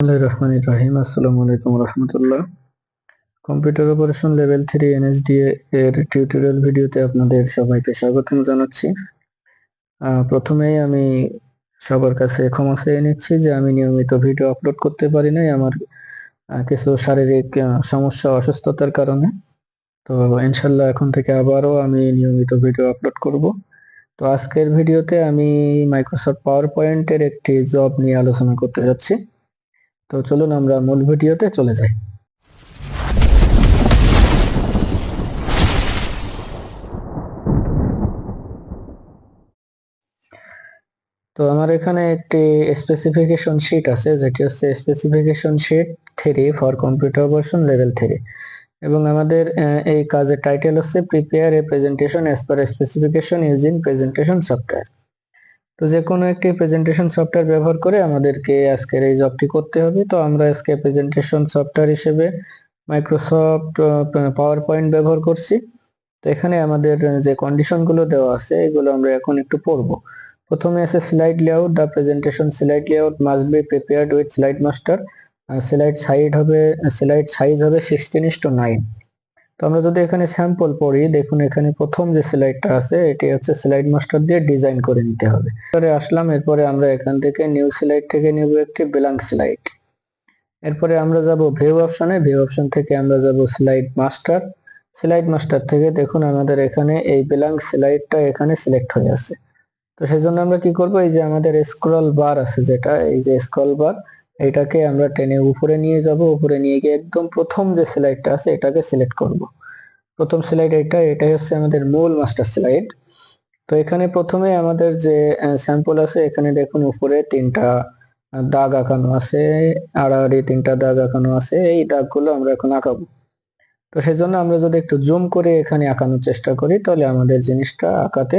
রহমানির রহিম। আসসালামু আলাইকুম রহমতুল্লাহ। কম্পিউটার অপারেশন লেভেল 3 এনএসডিএ এর টিউটোরিয়াল ভিডিওতে আপনাদের সবাইকে স্বাগতম জানাচ্ছি। প্রথমেই আমি সবার কাছে ক্ষমা চেয়ে নিচ্ছি যে আমি নিয়মিত ভিডিও আপলোড করতে পারি নাই, আমার কিছু শারীরিক সমস্যা, অসুস্থতার কারণে। তো ইনশাল্লাহ এখন থেকে আবারও আমি নিয়মিত ভিডিও আপলোড করব। তো আজকের ভিডিওতে আমি মাইক্রোসফট পাওয়ার পয়েন্টের একটি জব নিয়ে আলোচনা করতে যাচ্ছি। তো চলুন আমরা মূল ভিডিওতে চলে যাই। তো আমার এখানে একটি স্পেসিফিকেশন শীট আছে, যেটি হচ্ছে specification sheet 3 for computer version level 3, এবং আমাদের এই কাজের টাইটেল হচ্ছে prepare a presentation as per specification using presentation software. তো যে কোনো একটি প্রেজেন্টেশন সফটওয়্যার ব্যবহার করে আমাদেরকে আজকের এই জবটি করতে হবে। তো আমরা আজকে প্রেজেন্টেশন সফটওয়্যার হিসেবে মাইক্রোসফট পাওয়ার পয়েন্ট ব্যবহার করছি। তো এখানে আমাদের যে কন্ডিশনগুলো দেওয়া আছে এগুলো আমরা এখন একটু পড়বো। প্রথমে আছে slide layout. The presentation slide layout must be prepared with slide master. Slide size হবে 16:9। তো আমরা যদি এখানে স্যাম্পল পড়ি, দেখুন এখানে প্রথম যে স্লাইডটা আছে এটি হচ্ছে স্লাইড মাস্টার দিয়ে ডিজাইন করে নিতে হবে। এরপরে আসলাম, এরপরে আমরা এখান থেকে নিউ স্লাইড থেকে নিব একটি ব্ল্যাঙ্ক স্লাইড। এরপরে আমরা যাব ভিউ অপশনে, ভিউ অপশন থেকে আমরা যাব স্লাইড মাস্টার। স্লাইড মাস্টার থেকে দেখুন আমাদের এখানে এই ব্ল্যাঙ্ক স্লাইডটা এখানে সিলেক্ট হয়ে আছে। তো সেজন্য আমরা কি করব, এই যে আমাদের স্ক্রল বার আছে, যেটা এই যে স্ক্রল বার, এটাকে আমরা টেনে উপরে নিয়ে যাব। উপরে নিয়ে গিয়ে একদম প্রথম যে স্লাইডটা আছে এটাকে সিলেক্ট করব। প্রথম স্লাইড এটাই হচ্ছে আমাদের মূল মাস্টার স্লাইড। তো এখানে প্রথমে আমাদের যে স্যাম্পল আছে, এখানে দেখুন উপরে তিনটা দাগ আঁকানো আছে, আড়াআড়ি তিনটা দাগ আঁকানো আছে। এই দাগগুলো আমরা এখন আঁকাবো। তো সেজন্য আমরা যদি একটু জুম করে এখানে আঁকানোর চেষ্টা করি তাহলে আমাদের জিনিসটা আঁকাতে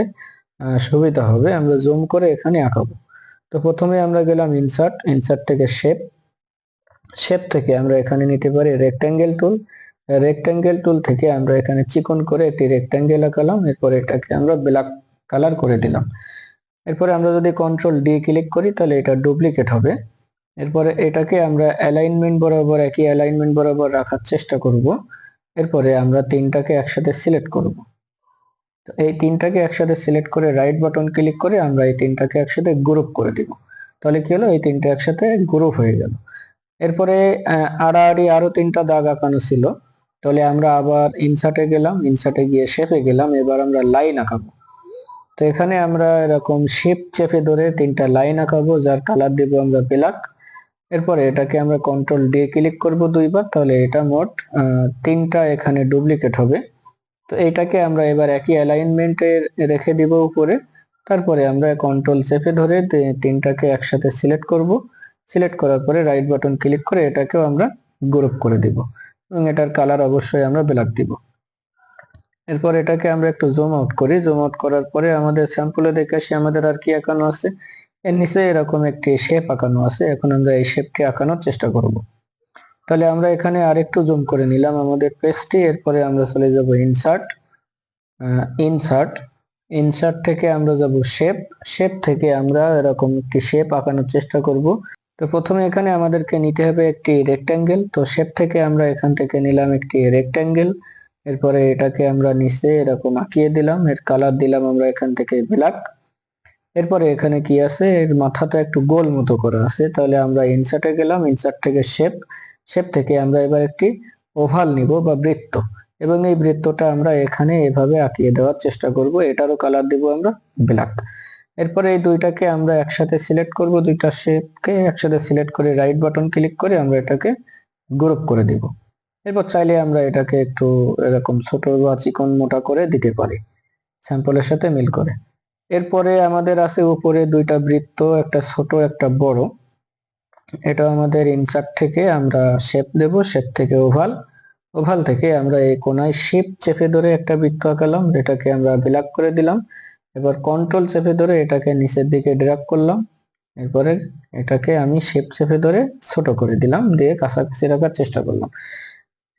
সুবিধা হবে। আমরা জুম করে এখানে আঁকাবো। তো প্রথমে আমরা গেলাম ইনসার্ট, ইনসার্ট থেকে শেপ, শেপ থেকে আমরা এখানে নিতে পারি রেক্ট্যাঙ্গেল টুল। রেক্ট্যাঙ্গেল টুল থেকে আমরা এখানে চিকন করে একটি রেক্ট্যাঙ্গেল আঁকালাম। এরপর এটাকে আমরা ব্ল্যাক কালার করে দিলাম। এরপরে আমরা যদি কন্ট্রোল ডি ক্লিক করি তাহলে এটা ডুপ্লিকেট হবে। এরপরে এটাকে আমরা অ্যালাইনমেন্ট বরাবর, একই অ্যালাইনমেন্ট বরাবর রাখার চেষ্টা করব। এরপরে আমরা তিনটাকে একসাথে সিলেক্ট করব। তো এই তিনটাকে একসাথে সিলেক্ট করে রাইট বাটন ক্লিক করে আমরা এই তিনটাকে একসাথে গ্রুপ করে দিব। তাহলে কি হলো, এই তিনটা একসাথে গ্রুপ হয়ে গেল। এরপরে আড়াআড়ি আরো তিনটা দাগ আঁকানো ছিল, তাহলে আমরা আবার ইনসার্টে গেলাম, ইনসার্টে গিয়ে শেপে গেলাম। এবার আমরা লাইন আঁকাবো। তো এখানে আমরা এরকম শেপ চেপে ধরে তিনটা লাইন আঁকাবো, যার কালার দেব আমরা ব্ল্যাক। এরপরে এটাকে আমরা কন্ট্রোল ডি ক্লিক করব দুইবার, তাহলে এটা মোট তিনটা এখানে ডুপ্লিকেট হবে। তো এইটাকে আমরা এবার একই অ্যালাইনমেন্টে রেখে দিব উপরে। তারপরে আমরা কন্ট্রোল চেপে ধরে তিনটাকে একসাথে সিলেক্ট করব। সিলেক্ট করার পরে রাইট বাটন ক্লিক করে এটাকেও আমরা গ্রুপ করে দিব, এবং এটার কালার অবশ্যই আমরা ব্ল্যাক দিব। এরপর এটাকে আমরা একটু জুম আউট করি। জুম আউট করার পরে আমাদের স্যাম্পলে দেখে আসি আমাদের আর কি আঁকানো আছে। এর নিচে এরকম একটি শেপ আঁকানো আছে। এখন আমরা এই শেপটি আঁকানোর চেষ্টা করব। তাহলে আমরা এখানে আরেকটু জুম করে নিলাম আমাদের পেজটি। এরপরে আমরা চলে যাব ইনসার্ট, ইনসার্ট, ইনসার্ট থেকে আমরা যাব শেপ, শেপ থেকে আমরা এরকম একটি শেপ আঁকানোর চেষ্টা করব। তো প্রথমে এখানে আমাদেরকে নিতে হবে একটি রেক্ট্যাঙ্গেল। তো শেপ থেকে আমরা এখান থেকে নিলাম একটি রেক্ট্যাঙ্গেল। এরপরে এটাকে আমরা নিচে এরকম আঁকিয়ে দিলাম, এর কালার দিলাম আমরা এখান থেকে ব্ল্যাক। এরপরে এখানে কি আছে, এর মাথাটা একটু গোল মতো করা আছে, তাহলে আমরা ইনসার্টে গেলাম, ইনসার্ট থেকে শেপ, শেপ থেকে আমরা এবার একটি ওভাল নিব বা বৃত্ত, এবং এই বৃত্তটা আমরা এখানে এভাবে আঁকিয়ে দেওয়ার চেষ্টা করব। এটারও কালার দিব আমরা ব্ল্যাক। এরপরে এই দুইটাকে আমরা একসাথে সিলেক্ট করব, দুইটা শেপকে একসাথে সিলেক্ট করে রাইট বাটন ক্লিক করে আমরা এটাকে গ্রুপ করে দিব। এরপর চাইলে আমরা এটাকে একটু এরকম ছোট বা চিকন মোটা করে দিতে পারি স্যাম্পলের সাথে মিল করে। এরপরে আমাদের আছে উপরে দুইটা বৃত্ত, একটা ছোট একটা বড়। এটা আমাদের ইনসার্ট থেকে আমরা শেপ দেব, শেপ থেকে ওভাল, ওভাল থেকে আমরা এই কোনায় শেপ চেপে ধরে একটা বৃত্ত আঁকালাম, যেটাকে আমরা ব্ল্যাক করে দিলাম। এবার কন্ট্রোল চেপে ধরে এটাকে নিচের দিকে ড্র্যাগ করলাম। এরপরে এটাকে আমি শেপ চেপে ধরে ছোট করে দিলাম, দিয়ে কাছাকাছি রাখার চেষ্টা করলাম।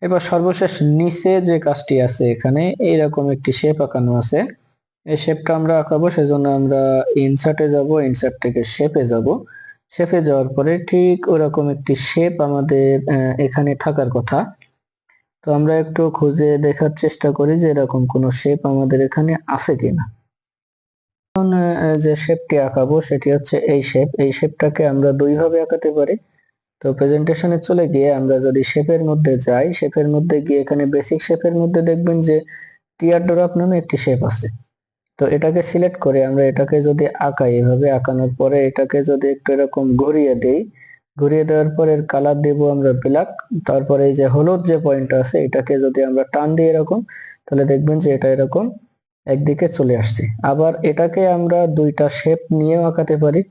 এবার সর্বশেষ নিচে যে কাজটি আছে, এখানে এইরকম একটি শেপ আঁকানো আছে। এই শেপটা আমরা আঁকাবো, সেজন্য আমরা ইনসার্টে যাব, ইনসার্ট থেকে শেপে যাব। শেপে যাওয়ার পরে ঠিক ওরকম একটি শেপ আমাদের এখানে থাকার কথা। তো আমরা একটু খুঁজে দেখার চেষ্টা করি যে এরকম কোনো শেপ আমাদের এখানে আছে কিনা। এখন যে শেপটি আঁকাবো সেটি হচ্ছে এই শেপ। এই শেপটাকে আমরা দুই ভাবে আঁকাতে পারি। তো প্রেজেন্টেশনে চলে গিয়ে আমরা যদি শেপের মধ্যে যাই, শেপের মধ্যে গিয়ে এখানে বেসিক শেপের মধ্যে দেখবেন যে টিয়ার ড্রপ নামে একটি শেপ আছে। তো এটাকে সিলেক্ট করে আমরা এটাকে যদি আঁকাই, এভাবে আঁকানোর পরে এটাকে যদি একটু এরকম ঘুরিয়ে দেই, ঘুরিয়ে দেওয়ার পরে এর কালার দেব আমরা ব্ল্যাক। তারপরে এই যে হলুদ যে পয়েন্ট আছে এটাকে যদি আমরা টান দিই এরকম, তাহলে দেখবেন যে এটা এরকম একদিকে চলে আসছে। আবার এটাকে আমরা দুইটা শেপ নিয়েও আঁকাতে পারি।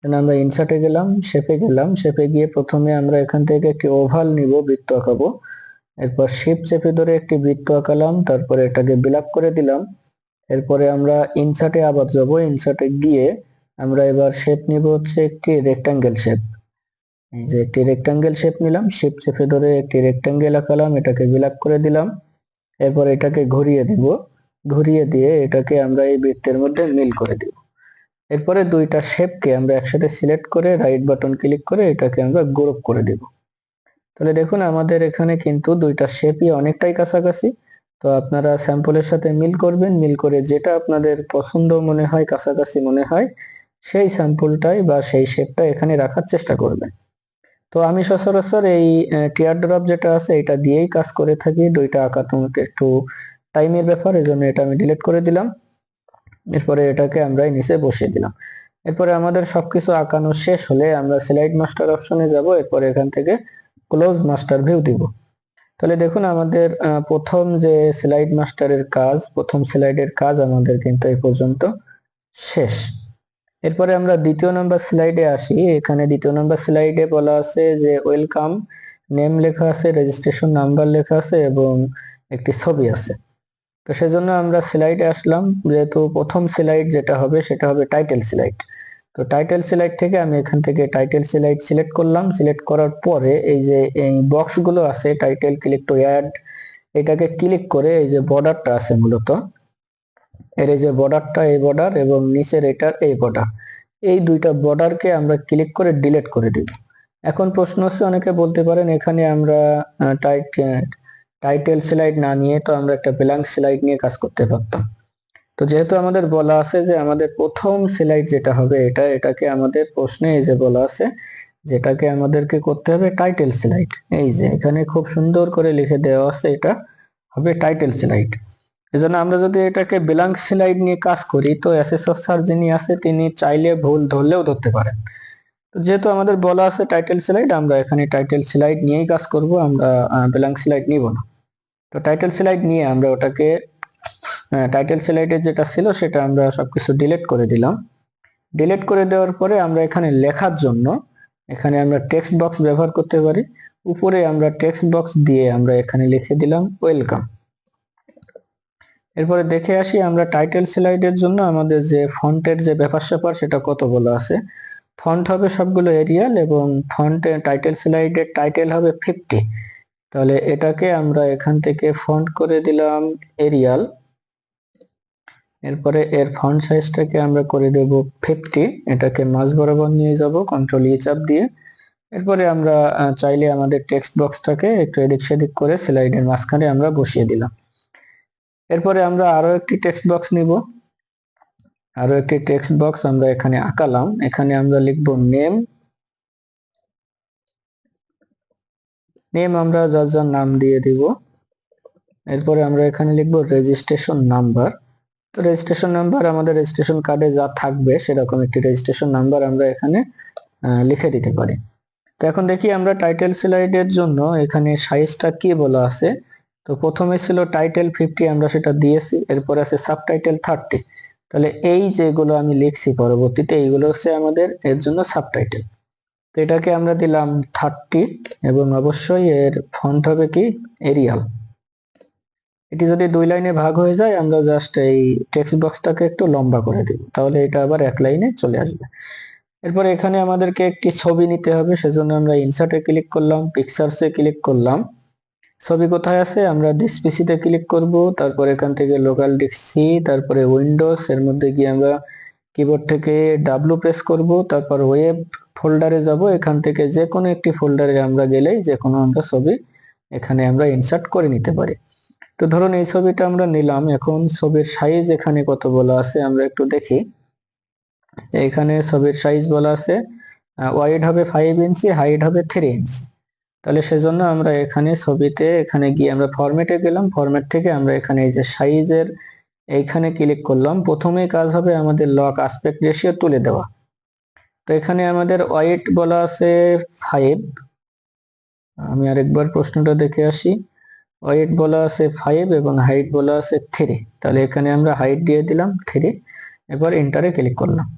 আমরা ইনসার্টে গেলাম, শেপে গেলাম, শেপে গিয়ে প্রথমে আমরা এখান থেকে একটি ওভাল নিব, বৃত্ত আঁকাবো। এরপর শিফট চেপে ধরে একটি বৃত্ত আঁকালাম, তারপরে এটাকে ব্ল্যাক করে দিলাম। এরপরে আমরা ইনসার্টে আবার যাব, ইনসার্টে গিয়ে আমরা এবার শেপ নিব হচ্ছে একটি রেক্টাঙ্গেল শেপ। এই যে একটি রেক্টাঙ্গেল শেপ নিলাম, শিফট চেপে ধরে একটি রেক্টাঙ্গেল আঁকালাম, এটাকে ব্ল্যাক করে দিলাম। এরপর এটাকে ঘুরিয়ে দিব, ঘুরিয়ে দিয়ে এটাকে আমরা এই বৃত্তের মধ্যে মিল করে দিব। এরপরে দুইটা শেপকে আমরা একসাথে সিলেক্ট করে রাইট বাটন ক্লিক করে এটাকে আমরা গ্রুপ করে দিব। তাহলে দেখুন আমাদের এখানে কিন্তু দুইটা শেপই অনেকটাই কাছাকাছি। তো আপনারা স্যাম্পলের সাথে মিল করবেন, মিল করে যেটা আপনাদের পছন্দ মনে হয়, কাছাকাছি মনে হয়, সেই স্যাম্পলটাই বা সেই শেপটা এখানে রাখার চেষ্টা করবেন। তো আমি সচরাচর এই টিয়ার ড্রপ যেটা আছে এটা দিয়েই কাজ করে থাকি। দুইটা আঁকা তোমাকে একটু টাইমের ব্যাপার, এজন্য এটা আমি ডিলিট করে দিলাম। এরপরে এটাকে আমরা নিচে বসিয়ে দিলাম। এরপরে আমাদের সবকিছু আঁকানো শেষ হলে আমরা স্লাইড মাস্টার অপশনে যাব। এরপরে এখান থেকে ক্লোজ মাস্টার ভিউ দিব। তাহলে দেখুন আমাদের প্রথম যে স্লাইড মাস্টারের কাজ, প্রথম স্লাইডের কাজ আমাদের কিন্তু এই পর্যন্ত শেষ। এরপরে আমরা দ্বিতীয় নাম্বার স্লাইডে আসি। এখানে দ্বিতীয় নাম্বার স্লাইডে বলা আছে যে ওয়েলকাম, নেম লেখা আছে, রেজিস্ট্রেশন নাম্বার লেখা আছে এবং একটি ছবি আছে। তো সেজন্য আমরা স্লাইডে আসলাম, যেহেতু প্রথম স্লাইড যেটা হবে সেটা হবে টাইটেল স্লাইড। তো টাইটেল স্লাইড থেকে আমি এখান থেকে টাইটেল স্লাইড সিলেক্ট করলাম। সিলেক্ট করার পরে এই যে এই বক্স গুলো আছে, টাইটেল ক্লিক টু অ্যাড, এটাকে ক্লিক করে এই যে বর্ডারটা আছে মূলত, এর এই যে বর্ডারটা, এই বর্ডার এবং নিচের এটার এই বর্ডার, এই দুইটা বর্ডারকে আমরা ক্লিক করে ডিলিট করে দিব। এখন প্রশ্ন হচ্ছে, অনেকে বলতে পারেন এখানে আমরা টাইটেল স্লাইড না নিয়ে তো আমরা একটা ব্ল্যাঙ্ক স্লাইড নিয়ে কাজ করতে পারতাম। তো যেহেতু আমাদের বলা আছে যে আমাদের প্রথম স্লাইড যেটা হবে এটাকে আমাদের প্রশ্নে এই যে বলা আছে যেটাকে আমাদেরকে করতে হবে টাইটেল স্লাইড। এই যে এখানে খুব সুন্দর করে লিখে দেওয়া আছে এটা হবে টাইটেল স্লাইড। এজন্য আমরা যদি এটাকে ব্ল্যাঙ্ক স্লাইড নিয়ে কাজ করি তো অ্যাসেসর স্যার যিনি আছে তিনি চাইলে ভুল ধরলেও ধরতে পারেন। তো যেহেতু আমাদের বলা আছে টাইটেল স্লাইড, আমরা এখানে টাইটেল স্লাইড নিয়েই কাজ করব, আমরা ব্ল্যাঙ্ক স্লাইড নিব না। তো টাইটেল স্লাইড নিয়ে আমরা ওটাকে টাইটেল স্লাইডে যেটা ছিল সেটা আমরা সবকিছু ডিলিট করে দিলাম। ডিলিট করে দেওয়ার পরে আমরা এখানে লেখার জন্য এখানে আমরা টেক্সট বক্স ব্যবহার করতে পারি। উপরে আমরা টেক্সট বক্স দিয়ে আমরা এখানে লিখে দিলাম ওয়েলকাম। এরপরে দেখে আসি আমরা টাইটেল স্লাইডের জন্য আমাদের যে ফন্টের যে ব্যাপার স্যাপার সেটা কত বলা আছে। ফন্ট হবে সবগুলো এরিয়াল এবং ফন্ট টাইটেল স্লাইডের টাইটেল হবে 50। তাহলে এটাকে আমরা এখান থেকে ফন্ট করে দিলাম এরিয়াল। এরপরে এর ফন্ট সাইজটাকে আমরা করে দেব 50। এটাকে মাঝ বরাবর নিয়ে যাব কন্ট্রোল ই চাপ দিয়ে। এরপরে আমরা চাইলে আমাদের টেক্সট বক্সটাকে একটু এদিক সেদিক করে স্লাইডের মাঝখানে আমরা বসিয়ে দিলাম। এরপরে আমরা আরো একটি টেক্সট বক্স নিব, আরো একটি টেক্সট বক্স আমরা এখানে আঁকালাম। এখানে আমরা লিখব নেম, নেম আমরা যার যার নাম দিয়ে দিব। এরপরে আমরা এখানে লিখব রেজিস্ট্রেশন নাম্বার। তো রেজিস্ট্রেশন নাম্বার আমাদের রেজিস্ট্রেশন কার্ডে যা থাকবে সেরকম একটি রেজিস্ট্রেশন নাম্বার আমরা এখানে লিখে দিতে পারি। তো এখন দেখি আমরা টাইটেল স্লাইডের জন্য এখানে সাইজটা কি বলা আছে। তো প্রথমে ছিল টাইটেল 50, আমরা সেটা দিয়েছি। এরপর আছে সাবটাইটেল 30। তাহলে এই যেগুলো আমি লিখছি পরবর্তীতে এইগুলো হচ্ছে আমাদের এর জন্য সাবটাইটেল। তো এটাকে আমরা দিলাম 30 এবং অবশ্যই এর ফন্ট হবে কি এরিয়াল। এটি যদি দুই লাইনে ভাগ হয়ে যায় আমরা জাস্ট এই টেক্সট বক্সটাকে একটু লম্বা করে দিব, তাহলে এটা আবার এক লাইনে চলে আসবে। এরপর এখানে আমাদেরকে একটি ছবি নিতে হবে, সেজন্য আমরা ইনসার্টে ক্লিক করলাম, পিকচারসে ক্লিক করলাম। ছবি কোথায় আছে, আমরা দিস পিসিতে ক্লিক করব। তারপর এখান থেকে লোকাল ডিস্ক সি, তারপরে উইন্ডোজ, এর মধ্যে গিয়ে আমরা কিবোর্ড থেকে ডাব্লু প্রেস করব, তারপর ওয়েব ফোল্ডারে যাব, এখান থেকে যে কোনো একটি ফোল্ডারে আমরা গেলেই যে কোনো আমরা ছবি এখানে আমরা ইনসার্ট করে নিতে পারি। তো ধরুন এই ছবিটা আমরা নিলাম, এখন ছবির সাইজ এখানে কত বলা আছে আমরা একটু দেখি। এখানে ছবির সাইজ বলা আছে ওয়াইড হবে 5 ইঞ্চি, হাইট হবে 3 ইঞ্চি। তাহলে সেজন্য আমরা এখানে ছবিতে এখানে গিয়ে আমরা ফরম্যাটে গেলাম, ফরম্যাট থেকে আমরা এখানে এই যে সাইজের এইখানে ক্লিক করলাম। প্রথমেই কাজ হবে আমাদের লক আসপেক্ট রেশিও তুলে দেওয়া। তো এখানে আমাদের ওয়াইড বলা আছে 5, আমি আরেকবার প্রশ্নটা দেখে আসি। ওয়েট বলা আছে 5 এবং হাইট বলা আছে 3, তাহলে এখানে আমরা হাইট দিয়ে দিলাম 3, এবার এন্টারে ক্লিক করলাম।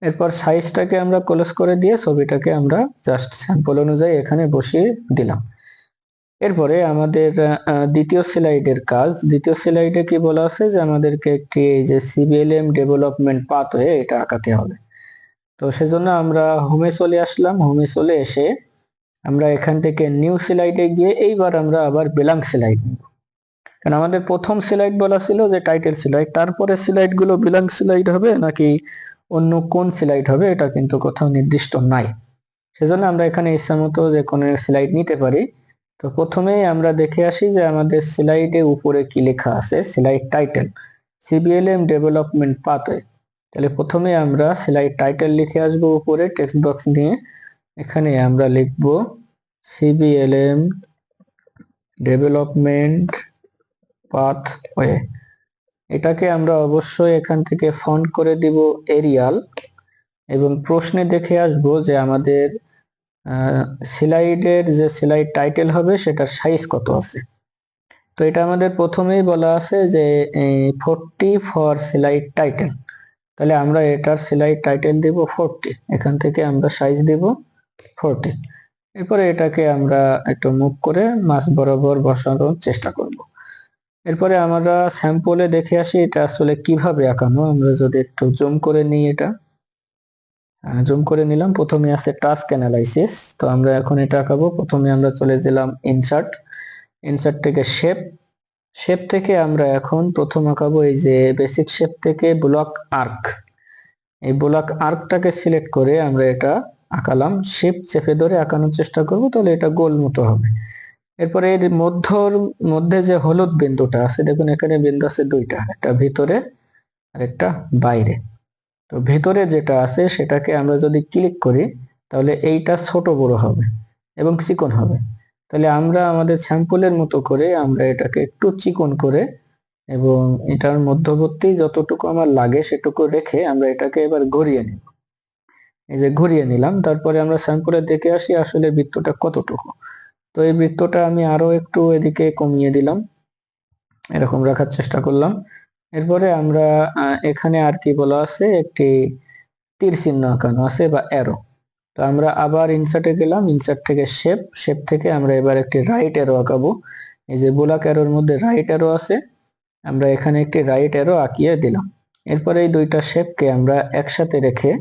এরপর সাইজটাকে আমরা ক্লোজ করে দিয়ে ছবিটাকে আমরা জাস্ট স্যাম্পল অনুযায়ী এখানে বসিয়ে দিলাম। এরপরে আমাদের দ্বিতীয় স্লাইডের কাজ, দ্বিতীয় স্লাইডে কি বলা আছে যে আমাদেরকে একটি এই যে সিবিএলএম ডেভেলপমেন্ট পাথওয়ে এটা আঁকাতে হবে। তো সেজন্য আমরা হোমে চলে আসলাম, হোমে চলে এসে আমরা এখান থেকে নিউ স্লাইডে গিয়ে এইবার আমরা আবার ব্ল্যাঙ্ক স্লাইড নিব, কারণ আমাদের প্রথম স্লাইড বলা ছিল যে টাইটেল স্লাইড, তারপরে স্লাইড গুলো ব্ল্যাঙ্ক স্লাইড হবে নাকি অন্য কোন স্লাইড হবে এটা কিন্তু কোথাও নির্দিষ্ট নাই। সেজন্য আমরা এখানে ইচ্ছা মতো যে কোনো স্লাইড নিতে পারি। তো প্রথমেই আমরা দেখে আসি যে আমাদের স্লাইডে উপরে কি লেখা আছে, স্লাইড টাইটেল সিবিএলএম ডেভেলপমেন্ট পাথওয়ে। তাহলে প্রথমে আমরা স্লাইড টাইটেল লিখে আসবো উপরে টেক্সট বক্স নিয়ে, এখানে আমরা লিখব সিবিএলএম ডেভেলপমেন্ট পাথওয়ে। এটাকে আমরা অবশ্যই এখান থেকে ফন্ট করে দিব এরিয়াল, এবং প্রশ্নে দেখে আসব যে আমাদের স্লাইডের যে স্লাইড টাইটেল হবে সেটার সাইজ কত আছে। তো এটা আমাদের প্রথমেই বলা আছে যে 40 ফর স্লাইড টাইটেল, তাহলে আমরা এটার স্লাইড টাইটেল দিব 40, এখান থেকে আমরা সাইজ দিব 40। এরপরে এটাকে আমরা একটু মুভ করে মাঝ বরাবর বসানোর চেষ্টা করব। এরপরে আমরা স্যাম্পলে দেখে আসি এটা আসলে কিভাবে আঁকানো। আমরা যদি একটু জুম করে নিই, এটা জুম করে নিলাম। প্রথমে আছে টাস্ক অ্যানালাইসিস, তো আমরা এখন এটা আঁকাবো। প্রথমে আমরা চলে গেলাম ইনসার্ট, ইনসার্ট থেকে শেপ, শেপ থেকে আমরা এখন প্রথম আঁকাবো এই যে বেসিক শেপ থেকে ব্লক আর্ক। এই ব্লক আর্কটাকে সিলেক্ট করে আমরা এটা আঁকালাম, শিফট চেপে ধরে আঁকানোর চেষ্টা করব, তাহলে এটা গোল মতো হবে। এরপরে এর মধ্যে যে হলুদ বিন্দুটা আছে, দেখুন এখানে বিন্দু আছে দুইটা, একটা ভিতরে আর একটা বাইরে। তো ভিতরে যেটা আছে সেটাকে আমরা যদি ক্লিক করি তাহলে এইটা ছোট বড় হবে এবং চিকন হবে। তাহলে আমরা আমাদের স্যাম্পলের মতো করে আমরা এটাকে একটু চিকন করে এবং এটার মধ্যবর্তী যতটুকু আমার লাগে সেটুকু রেখে আমরা এটাকে এবার ঘুরিয়ে নিব। এই যে ঘুরিয়ে নিলাম, তারপরে আমরা স্যাম্পলে দেখে আসি আসলে বৃত্তটা কতটুকু। তো এই বৃত্তটা আমি আরো একটু এদিকে কমিয়ে দিলাম, এরকম রাখার চেষ্টা করলাম। এরপরে আমরা এখানে আর কি বলা আছে, একটি তীর চিহ্ন আঁকানো আছে বা অ্যারো। তো আমরা আবার ইনসার্টে গেলাম, ইনসার্ট থেকে শেপ, শেপ থেকে আমরা এবার একটি রাইট অ্যারো আঁকাবো। এই যে ব্লক অ্যারোর মধ্যে রাইট অ্যারো আছে, আমরা এখানে একটি রাইট অ্যারো আঁকিয়ে দিলাম। এরপরে এই দুইটা শেপকে আমরা একসাথে রেখে,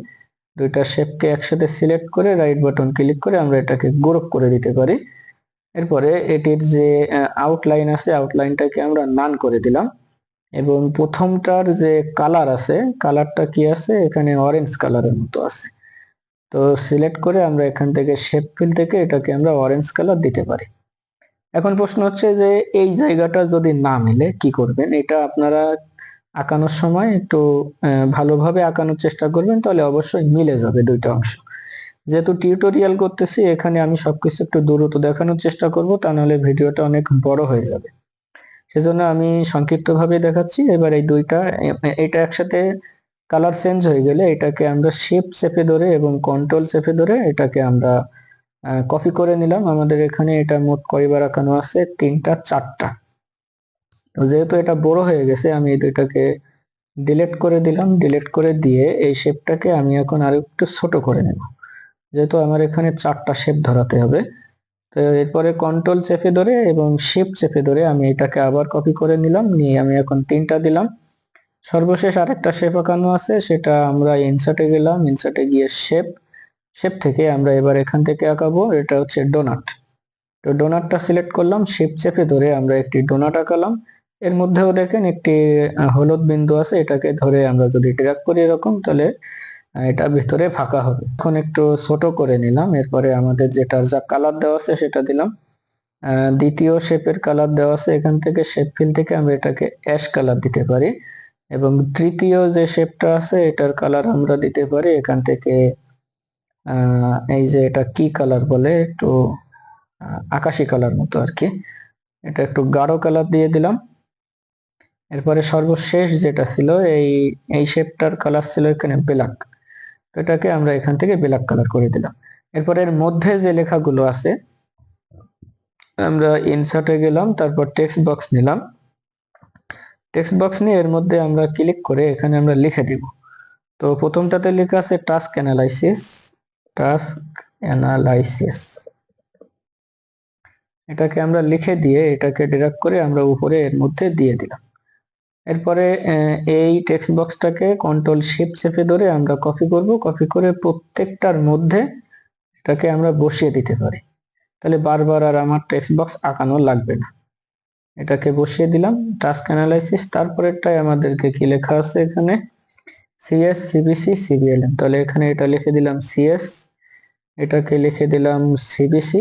দুইটা শেপকে একসাথে সিলেক্ট করে রাইট বাটন ক্লিক করে আমরা এটাকে গ্রুপ করে দিতে পারি। এরপরে এটির যে আউটলাইন আছে, আউটলাইনটাকে আমরা নান করে দিলাম, এবং প্রথমটার যে কালার আছে, কালারটা কি আছে এখানে অরেঞ্জ কালারের মতো আছে। তো সিলেক্ট করে আমরা এখান থেকে শেপ ফিল থেকে এটাকে আমরা অরেঞ্জ কালার দিতে পারি। এখন প্রশ্ন হচ্ছে যে এই জায়গাটা যদি না মিলে কি করবেন। এটা আপনারা আঁকানোর সময় একটু ভালোভাবে আঁকানোর চেষ্টা করবেন, তাহলে অবশ্যই মিলে যাবে দুইটা অংশ। যেহেতু টিউটোরিয়াল করতেছি এখানে আমি সবকিছু একটু দ্রুত দেখানোর চেষ্টা করব, তা নাহলে ভিডিওটা অনেক বড় হয়ে যাবে। সেজন্য আমি সংক্ষিপ্ত ভাবে দেখাচ্ছি। এবার এই দুইটা এটা একসাথে কালার চেঞ্জ হয়ে গেলে এটাকে আমরা শিফট চেপে ধরে এবং কন্ট্রোল চেপে ধরে এটাকে আমরা কপি করে নিলাম। আমাদের এখানে এটা মোট কয়বার আঁকানো আছে, 3টা 4টা। তো যেহেতু এটা বড় হয়ে গেছে আমি এই দুইটাকে ডিলিট করে দিলাম, ডিলিট করে দিয়ে এই শেপটাকে আমি এখন আরো একটু ছোট করে নেব, যেহেতু আমার এখানে 4টা শেপ ধরাতে হবে। তো এরপরে কন্ট্রোল চেপে ধরে এবং শিফট চেপে ধরে আমি এটাকে আবার কপি করে নিলাম, নিয়ে আমি এখন 3টা দিলাম। সর্বশেষ আরেকটা শেপ আঁকানো আছে, সেটা আমরা ইনসার্টে গেলাম, ইনসার্টে গিয়ে শেপ, শেপ থেকে আমরা এবার এখান থেকে আঁকাবো, এটা হচ্ছে ডোনাট। তো ডোনাটটা সিলেক্ট করলাম, শিফট চেপে ধরে আমরা একটি ডোনাট আঁকালাম, এর মধ্যেও দেখেন একটি হলুদ বিন্দু আছে, এটাকে ধরে আমরা যদি ড্র্যাগ করি এরকম, তাহলে এটা ভিতরে ফাঁকা হবে। এখন একটু ছোট করে নিলাম, এরপরে আমাদের যেটার যা কালার দেওয়া আছে সেটা দিলাম। দ্বিতীয় শেপের কালার দেওয়া আছে, এখান থেকে শেপ ফিল থেকে আমরা এটাকে অ্যাশ কালার দিতে পারি, এবং তৃতীয় যে শেপটা আছে এটার কালার আমরা দিতে পারি এখান থেকে এই যে এটা কি কালার বলে, একটু আকাশি কালার মতো আর কি, এটা একটু গাঢ় কালার দিয়ে দিলাম। এরপরে সর্বশেষ যেটা ছিল এই শেপটার কালার ছিল এখানে ব্ল্যাক, তো এটাকে আমরা এখান থেকে ব্ল্যাক কালার করে দিলাম। এরপর এর মধ্যে যে লেখাগুলো আছে আমরা ইনসার্টে গেলাম, তারপর টেক্সট বক্স নিলাম। টেক্সট বক্স নিয়ে এর মধ্যে আমরা ক্লিক করে এখানে আমরা লিখে দিব। তো প্রথমটাতে লেখা আছে টাস্ক অ্যানালাইসিস, টাস্ক অ্যানালাইসিস, এটাকে আমরা লিখে দিয়ে এটাকে ড্র্যাগ করে আমরা উপরে এর মধ্যে দিয়ে দিলাম। এরপরে এই টেক্সট বক্সটাকে কন্ট্রোল শিফট চেপে ধরে আমরা কপি করব, কপি করে প্রত্যেকটার মধ্যে এটাকে আমরা বসিয়ে দিতে পারি, তাহলে বারবার আর আমার টেক্সট বক্স আঁকানো লাগবে না। এটাকে বসিয়ে দিলাম টাস্ক অ্যানালাইসিস। তারপরেরটাই আমাদেরকে কি লেখা আছে এখানে, সিএস সিবিসি সিবিএলএম, তাহলে এখানে এটা লিখে দিলাম সিএস, এটাকে লিখে দিলাম সিবিসি,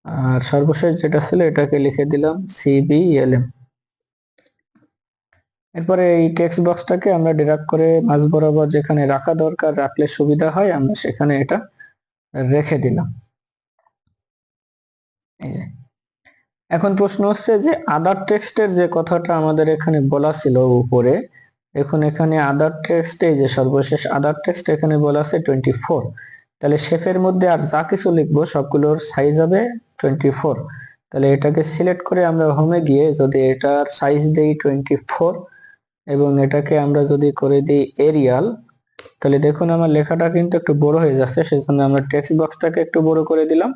আর সর্বশেষ যেটা ছিল এটাকে লিখে দিলাম সিবিএলএম। এরপরে এই টেক্সট বক্সটাকে আমরা ড্র্যাগ করে মাঝ বরাবর যেখানে রাখা দরকার রাখলে সুবিধা হয়, আমরা সেখানে এটা রেখে দিলাম। এই যে এখন প্রশ্ন হচ্ছে যে আদার টেক্সটের যে কথাটা আমাদের এখানে বলা ছিল উপরে, দেখুন এখানে আদার টেক্সট, এই যে সর্বশেষ আদার টেক্সট এখানে বলা আছে 24, তাহলে শেপের মধ্যে আর যা কিছু লিখবো সবগুলোর সাইজ হবে 24। তাহলে এটাকে সিলেক্ট করে আমরা হোমে গিয়ে যদি এটার সাইজ দেই 24 এবং এটাকে আমরা যদি করে দিই এরিয়াল, তাহলে দেখুন আমার লেখাটা কিন্তু একটু বড় হয়ে যাচ্ছে, সেজন্য আমরা টেক্সট বক্সটাকে একটু বড় করে দিলাম,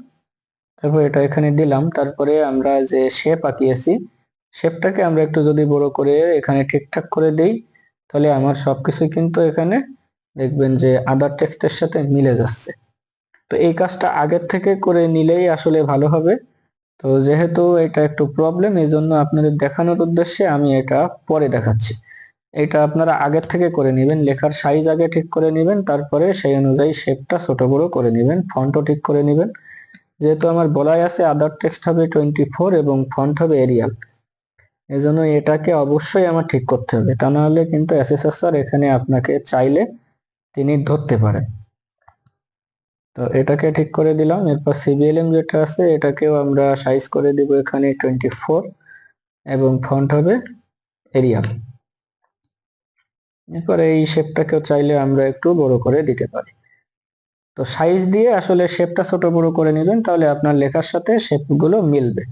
তারপর এটা এখানে দিলাম। তারপরে আমরা যে শেপ আঁকিয়েছি শেপটাকে আমরা একটু যদি বড় করে এখানে ঠিকঠাক করে দেই, তাহলে আমার সবকিছু কিন্তু এখানে দেখবেন যে আদার টেক্সটের সাথে মিলে যাচ্ছে। তো এই কাজটা আগের থেকে করে নিলেই আসলে ভালো হবে। তো যেহেতু এটা একটু প্রবলেম, এই জন্য আপনাদের দেখানোর উদ্দেশ্যে আমি এটা পরে দেখাচ্ছি। এটা আপনারা আগের থেকে করে নেবেন, লেখার সাইজ আগে ঠিক করে নেবেন, তারপরে সেই অনুযায়ী শেপটা ছোট বড় করে নেবেন, ফন্টও ঠিক করে নেবেন। যেহেতু আমার বলাই আছে আদার টেক্সট হবে 24 এবং ফন্ট হবে এরিয়াল, এজন্য এটাকে অবশ্যই আমার ঠিক করতে হবে, তা না হলে কিন্তু এসএসএস স্যার এখানে আপনাকে চাইলে তিনি ধরতে পারেন। তো এটাকে ঠিক করে দিলাম। এরপর সিবিএলএম যেটা আছে এটাকেও আমরা সাইজ করে দিব এখানে 24 এবং ফন্ট হবে এরিয়াল। এরপর এই শেপটাকেও চাইলে আমরা একটু বড় করে দিতে পারি। তো সাইজ দিয়ে আসলে শেপটা ছোট বড় করে নেবেন, তাহলে আপনার লেখার সাথে শেপগুলো মিলবে।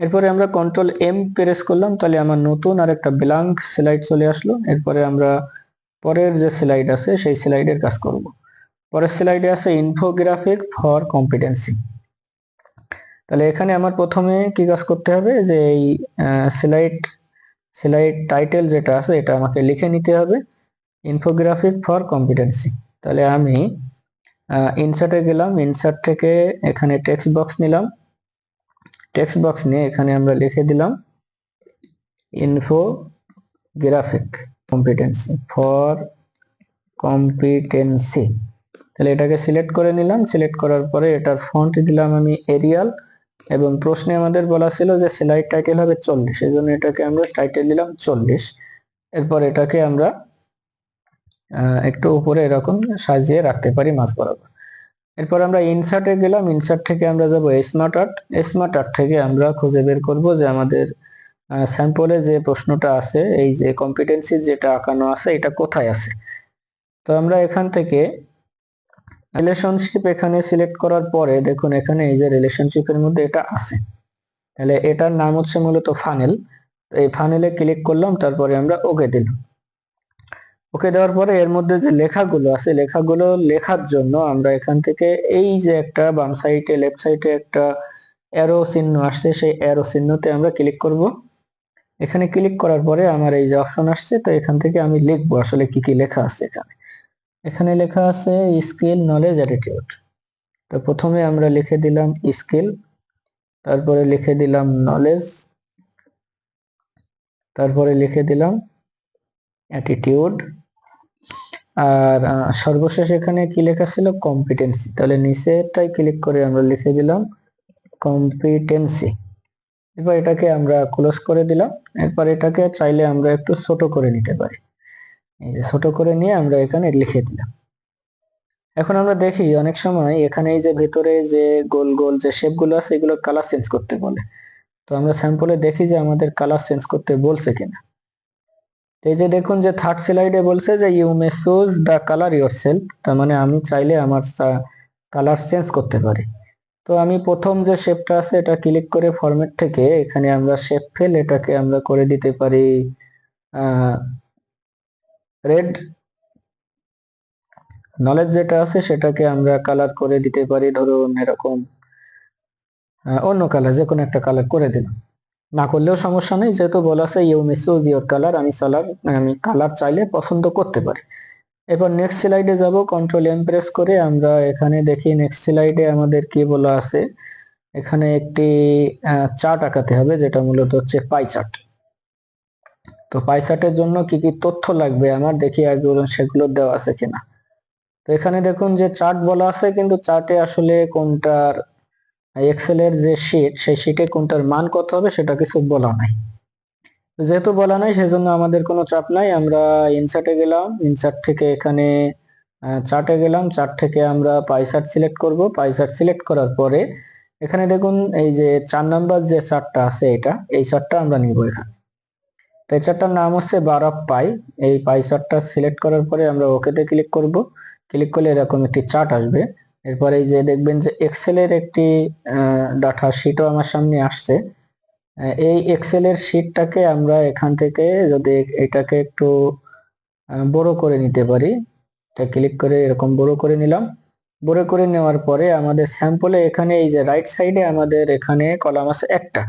এরপরে আমরা কন্ট্রোল এম প্রেস করলাম, তাহলে আমার নতুন আর একটা ব্ল্যাঙ্ক স্লাইড চলে আসলো। এরপরে আমরা পরের যে স্লাইড আছে সেই স্লাইডের কাজ করব। পরের স্লাইডে আছে ইনফোগ্রাফিক ফর কম্পিটেন্সি। তাহলে এখানে আমার প্রথমে কি কাজ করতে হবে, যে এই স্লাইড টাইটেল যেটা আছে এটা আমাকে লিখে নিতে হবে, ইনফোগ্রাফিক ফর কম্পিটেন্সি। তাহলে আমি ইনসার্টে গেলাম, ইনসার্ট থেকে এখানে টেক্সট বক্স নিলাম, টেক্সট বক্স নিয়ে এখানে আমরা লিখে দিলাম ইনফোগ্রাফিক কম্পিটেন্সি ফর কম্পিটেন্সি। তাহলে এটাকে সিলেক্ট করে নিলাম, সিলেক্ট করার পরে এটার ফন্ট দিলাম আমি এরিয়াল, এবং প্রশ্নে আমাদের বলা ছিল যে স্লাইড টাইটেল হবে 40, এই জন্য এটাকে আমরা টাইটেল দিলাম 40। এরপর এটাকে আমরা একটু উপরে এরকম সাজিয়ে রাখতে পারি মাঝ বরাবর। এরপর আমরা ইনসার্টে গেলাম, ইনসার্ট থেকে আমরা যাব স্মার্ট আর্ট, স্মার্ট আর্ট থেকে আমরা খুঁজে বের করব যে আমাদের স্যাম্পলে যে প্রশ্নটা আছে, এই যে কম্পিটেন্সি যেটা আঁকানো আছে এটা কোথায় আছে। তো আমরা এখান থেকে রিলেশনশিপ এখানে সিলেক্ট করার পরে দেখুন এখানে এই যে রিলেশনশিপের মধ্যে এটা আছে, তাহলে এটার নাম হচ্ছে মূলত ফানেল। তো এই ফানেলে ক্লিক করলাম, তারপরে আমরা ওকে দিলাম। ওকে দেওয়ার পরে এর মধ্যে যে লেখাগুলো আছে লেখাগুলো লেখার জন্য আমরা এখান থেকে এই যে একটা বাম সাইডে লেফট সাইডে একটা অ্যারো চিহ্ন আসছে, সেই অ্যারো চিহ্নতে আমরা ক্লিক করব। এখানে ক্লিক করার পরে আমার এই যে অপশন আসছে, তো এখান থেকে আমি লিখবো আসলে কি কি লেখা আছে এখানে। এখানে লেখা আছে স্কিল নলেজ অ্যাটিটিউড। তো প্রথমে আমরা লিখে দিলাম স্কিল, তারপরে লিখে দিলাম নলেজ, তারপরে লিখে দিলাম অ্যাটিটিউড। আর সর্বশেষ এখানে কি লেখা ছিল, কম্পিটেন্সি। তাহলে নিচেরটাই ক্লিক করে আমরা লিখে দিলাম কম্পিটেন্সি। এবার এটাকে আমরা ক্লোজ করে দিলাম। এরপর এটাকে চাইলে আমরা একটু ছোট করে নিতে পারি, এই যে ছোট করে নিয়ে আমরা এখানে লিখে দিলাম। এখন আমরা দেখি অনেক সময় এখানে এই যে ভেতরে যে গোল গোল যে শেপ গুলো আছে এগুলো কালার চেঞ্জ করতে বলে। তো আমরা স্যাম্পলে দেখি যে আমাদের কালার চেঞ্জ করতে বলছে কিনা। এই যে দেখুন যে থার্ড স্লাইডে বলছে যে you may choose the colour yourself, তার মানে আমি চাইলে আমার কালার চেঞ্জ করতে পারি। তো আমি প্রথম যে শেপটা আছে এটা ক্লিক করে ফরম্যাট থেকে এখানে আমরা শেপ ফিল, এটাকে আমরা করে দিতে পারি রেড। নলেজ যেটা আছে সেটাকে আমরা কালার করে দিতে পারি ধরুন এরকম অন্য কালার, যে কোনো একটা কালার করে দিলাম। না করলেও সমস্যা নেই, যেহেতু বলা আছে you may choose your colour, আমি কালার চাইলে পছন্দ করতে পারি। এবার নেক্সট স্লাইডে যাব, কন্ট্রোল এম প্রেস করে আমরা এখানে দেখি নেক্সট স্লাইডে আমাদের কি বলা আছে। এখানে একটি চার্ট আঁকাতে হবে, যেটা মূলত হচ্ছে পাই চার্ট। তো পাই চার্টের জন্য কি কি তথ্য লাগবে আমার দেখি আগে সেগুলো দেওয়া আছে কিনা। তো এখানে দেখুন যে চার্ট বলা আছে, কিন্তু চার্টে আসলে কোনটার এক্সেল এর যে শীট সেই শীটে কোনটার মান কত হবে সেটা কিছু বলা নাই। যেহেতু বলা নাই সেজন্য আমাদের কোনো চাপ নাই। আমরা ইনসার্টে গেলাম, ইনসার্ট থেকে এখানে চার্টে গেলাম, চার্ট থেকে আমরা পাই চার্ট সিলেক্ট করব। পাই চার্ট সিলেক্ট করার পরে এখানে দেখুন এই যে 4 নাম্বার যে চার্টটা আছে এই চার্টটা আমরা নিব এখানে। তো এই চার্টটার নাম হচ্ছে বার অফ পাই। এই পাই চার্টটা সিলেক্ট করার পরে আমরা ওকেতে ক্লিক করব। ক্লিক করলে এরকম একটি চার্ট আসবে। এরপরে এই যে দেখবেন যে এক্সেল এর একটি ডাটা শিটও আমার সামনে আসছে। এই এক্সেল এর শিটটাকে আমরা এখান থেকে যদি এটাকে একটু বড় করে নিতে পারি, এটা ক্লিক করে এরকম বড় করে নিলাম। বড় করে নেওয়ার পরে আমাদের স্যাম্পলে এখানে এই যে রাইট সাইডে আমাদের এখানে কলাম আছে একটা,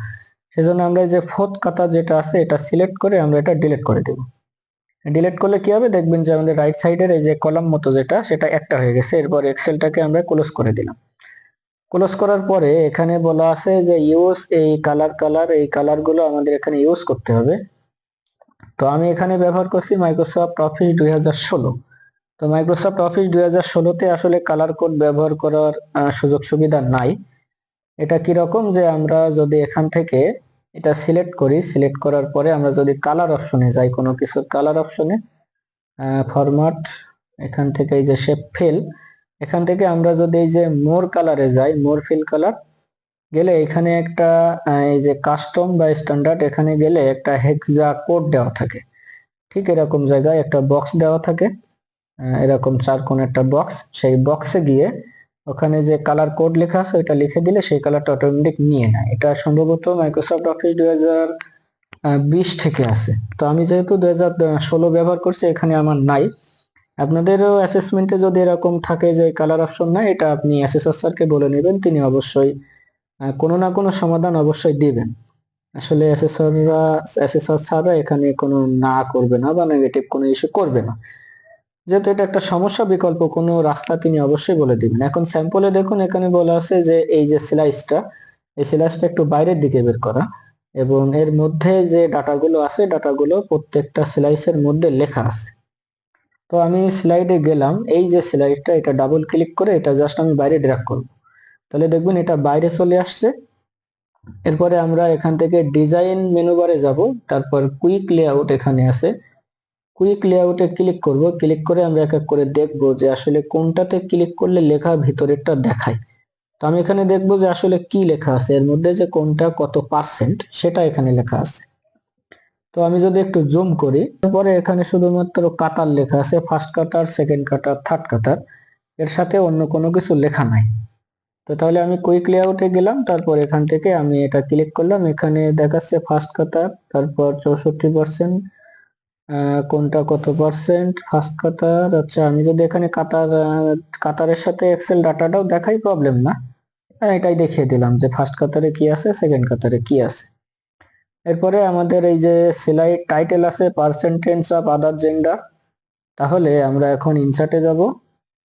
সেজন্য আমরা যে ফোর্থ কাতা যেটা আছে এটা সিলেক্ট করে আমরা এটা ডিলিট করে দেব। ডিলিট করলে কি হবে, দেখবেন যে আমাদের রাইট সাইডের এই যে কলাম মতো যেটা সেটা একটা হয়ে গেছে। এরপর এক্সেলটাকে আমরা ক্লোজ করে দিলাম। ক্লোজ করার পরে এখানে বলা আছে যে ইউজ এই কালার গুলো আমাদের এখানে ইউজ করতে হবে। তো আমি এখানে ব্যবহার করছি মাইক্রোসফট অফিস 2016। তো মাইক্রোসফট অফিস 2016তে আসলে কালার কোড ব্যবহার করার সুযোগ সুবিধা নাই। এটা কি রকম যে আমরা যদি এখান থেকে এটা সিলেক্ট করি, সিলেক্ট করার পরে আমরা যদি কালার অপশনে যাই, কোনো কিছুর কালার অপশনে ফরম্যাট, এখান থেকে এই যে শেপ ফিল, এখান থেকে আমরা যদি এই যে মোর কালারে যাই, মোর ফিল কালার গেলে এখানে একটা এই যে কাস্টম বা স্ট্যান্ডার্ড, এখানে গেলে একটা হেক্সা কোড দেওয়া থাকে। ঠিক এরকম জায়গায় একটা বক্স দেওয়া থাকে, এরকম চার কোণ একটা বক্স। সেই বক্সে গিয়ে ওখানে যে কালার কোড লেখা আছে ওটা লিখে দিলে সেই কালারটা অটোমেটিক নিয়ে নেয়। এটা সম্ভবত মাইক্রোসফট অফিস 2020 থেকে আছে। তো আমি যেহেতু 2016 ব্যবহার করছি এখানে আমার নাই। আপনাদেরও অ্যাসেসমেন্টে যদি এরকম থাকে যে কালার অপশন নাই, এটা আপনি অ্যাসেসর স্যারকে বলে নেবেন, তিনি অবশ্যই কোনো না কোনো সমাধান অবশ্যই দিবেন। আসলে অ্যাসেসর স্যাররা এখানে কোনো না করবে না বা নেগেটিভ কোনো ইস্যু করবে না, যেহেতু এটা একটা সমস্যা বিকল্প কোনো রাস্তা তিনি অবশ্যই বলে দিবেন। এখন স্যাম্পলে দেখুন এখানে বলা আছে যে এই যে এই স্লাইসটা একটু বাইরের দিকে বের করা, এবং এর মধ্যে যে ডাটাগুলো আছে ডাটাগুলো প্রত্যেকটা স্লাইসের মধ্যে লেখা আছে। তো আমি স্লাইডে গেলাম, এই যে স্লাইডটা এটা ডাবল ক্লিক করে এটা জাস্ট আমি বাইরে ড্র্যাগ করব, তাহলে দেখবেন এটা বাইরে চলে আসছে। এরপরে আমরা এখান থেকে ডিজাইন মেনু বারে যাব, তারপর কুইক লেআউট এখানে আছে, কুইক লেআউটে ক্লিক করব। ক্লিক করে আমরা এক এক করে দেখব যে আসলে কোনটাতে ক্লিক করলে লেখা ভিতরেরটা দেখায়। তো আমি এখানে দেখব যে আসলে কি লেখা আছে এর মধ্যে, যে কোনটা কত পার্সেন্ট সেটা এখানে লেখা আছে। তো আমি যদি একটু জুম করি, তারপরে এখানে শুধুমাত্র কাতার লেখা আছে, ফার্স্ট কাতার, সেকেন্ড কাতার, থার্ড কাতার, এর সাথে অন্য কোনো কিছু লেখা নাই। তো তাহলে আমি কুইক লেআউটে গেলাম, তারপর এখান থেকে আমি এটা ক্লিক করলাম, এখানে দেখাচ্ছে ফার্স্ট কাতার, তারপর 64%, কোনটা কত পার্সেন্ট, ফার্স্ট কাতার। আচ্ছা, আমি যদি এখানে কাতারের সাথে এক্সেল ডাটাটাও দেখাই প্রবলেম না, এটাই দেখিয়ে দিলাম যে ফার্স্ট কাতারে কি আছে, সেকেন্ড কাতারে কি আছে। এরপরে আমাদের এই যে স্লাইড টাইটেল আছে পার্সেন্টেজ অফ আদার জেন্ডার, তাহলে আমরা এখন ইনসার্টে যাব,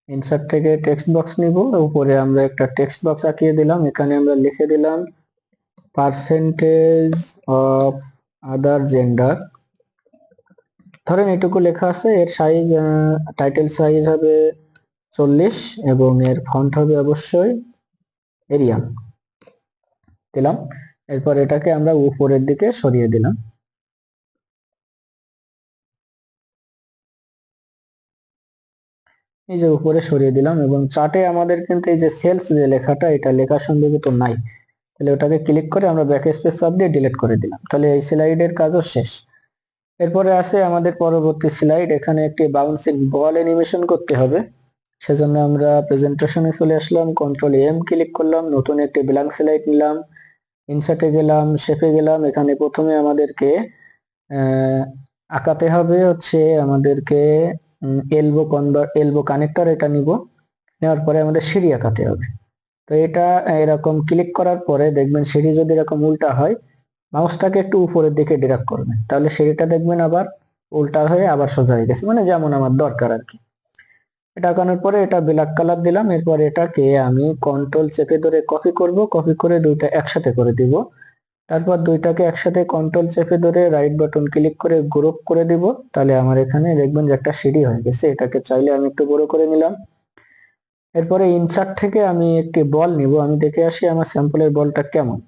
ইনসার্ট থেকে টেক্সট বক্স নিব, উপরে আমরা একটা টেক্সট বক্স আঁকিয়ে দিলাম, এখানে আমরা লিখে দিলাম পার্সেন্টেজ অফ আদার জেন্ডার, ধরেন এটুকু লেখা আছে, এর সাইজ টাইটেল সাইজ হবে 40 এবং এর ফন্ট হবে অবশ্যই এরিয়াল দিলাম। এরপর এটাকে আমরা উপরের দিকে সরিয়ে দিলাম। এই যে উপরে সরিয়ে দিলাম এবং চার্টে আমাদের কিন্তু এই যে সেলস যে লেখাটা, এটা লেখা সম্ভবত নাই, তাহলে ওটাকে ক্লিক করে আমরা ব্যাক স্পেস চাপ দিয়ে ডিলিট করে দিলাম। তাহলে এই স্লাইডের কাজও শেষ। এরপরে আছে আমাদের পরবর্তী স্লাইড, এখানে একটি বাউন্সিং বল অ্যানিমেশন করতে হবে। সেজন্য আমরা প্রেজেন্টেশনে চলে আসলাম, কন্ট্রোল এম ক্লিক করলাম, নতুন একটি ব্ল্যাঙ্ক স্লাইড নিলাম, ইনসার্টে গেলাম, শেপে গেলাম। এখানে প্রথমে আমাদেরকে আঁকাতে হবে হচ্ছে আমাদেরকে এলবো কানেক্টর, এটা নিব, নেওয়ার পরে আমাদের সিঁড়ি আঁকাতে হবে। তো এটা এরকম ক্লিক করার পরে দেখবেন সিঁড়ি যদি এরকম উল্টা হয়, মাউসটাকে একটু উপরের দিকে ড্র্যাগ করবেন, তাহলে সিঁড়িটা দেখবেন আবার উল্টা হয়ে আবার সোজা হয়ে গেছে, মানে যেমন আমার দরকার আর কি। এটা আঁকানোর পরে এটা ব্ল্যাক কালার দিলাম। এরপর এটাকে আমি কন্ট্রোল চেপে ধরে কপি করব, কপি করে দুইটা একসাথে করে দিব। তারপর দুইটাকে একসাথে কন্ট্রোল চেপে ধরে রাইট বাটন ক্লিক করে গ্রুপ করে দিব। তাহলে আমার এখানে দেখবেন যে একটা সিঁড়ি হয়ে গেছে। এটাকে চাইলে আমি একটু বড় করে নিলাম। এরপরে ইনসার্ট থেকে আমি একটি বল নিব, আমি দেখে আসি আমার স্যাম্পলের বলটা কেমন।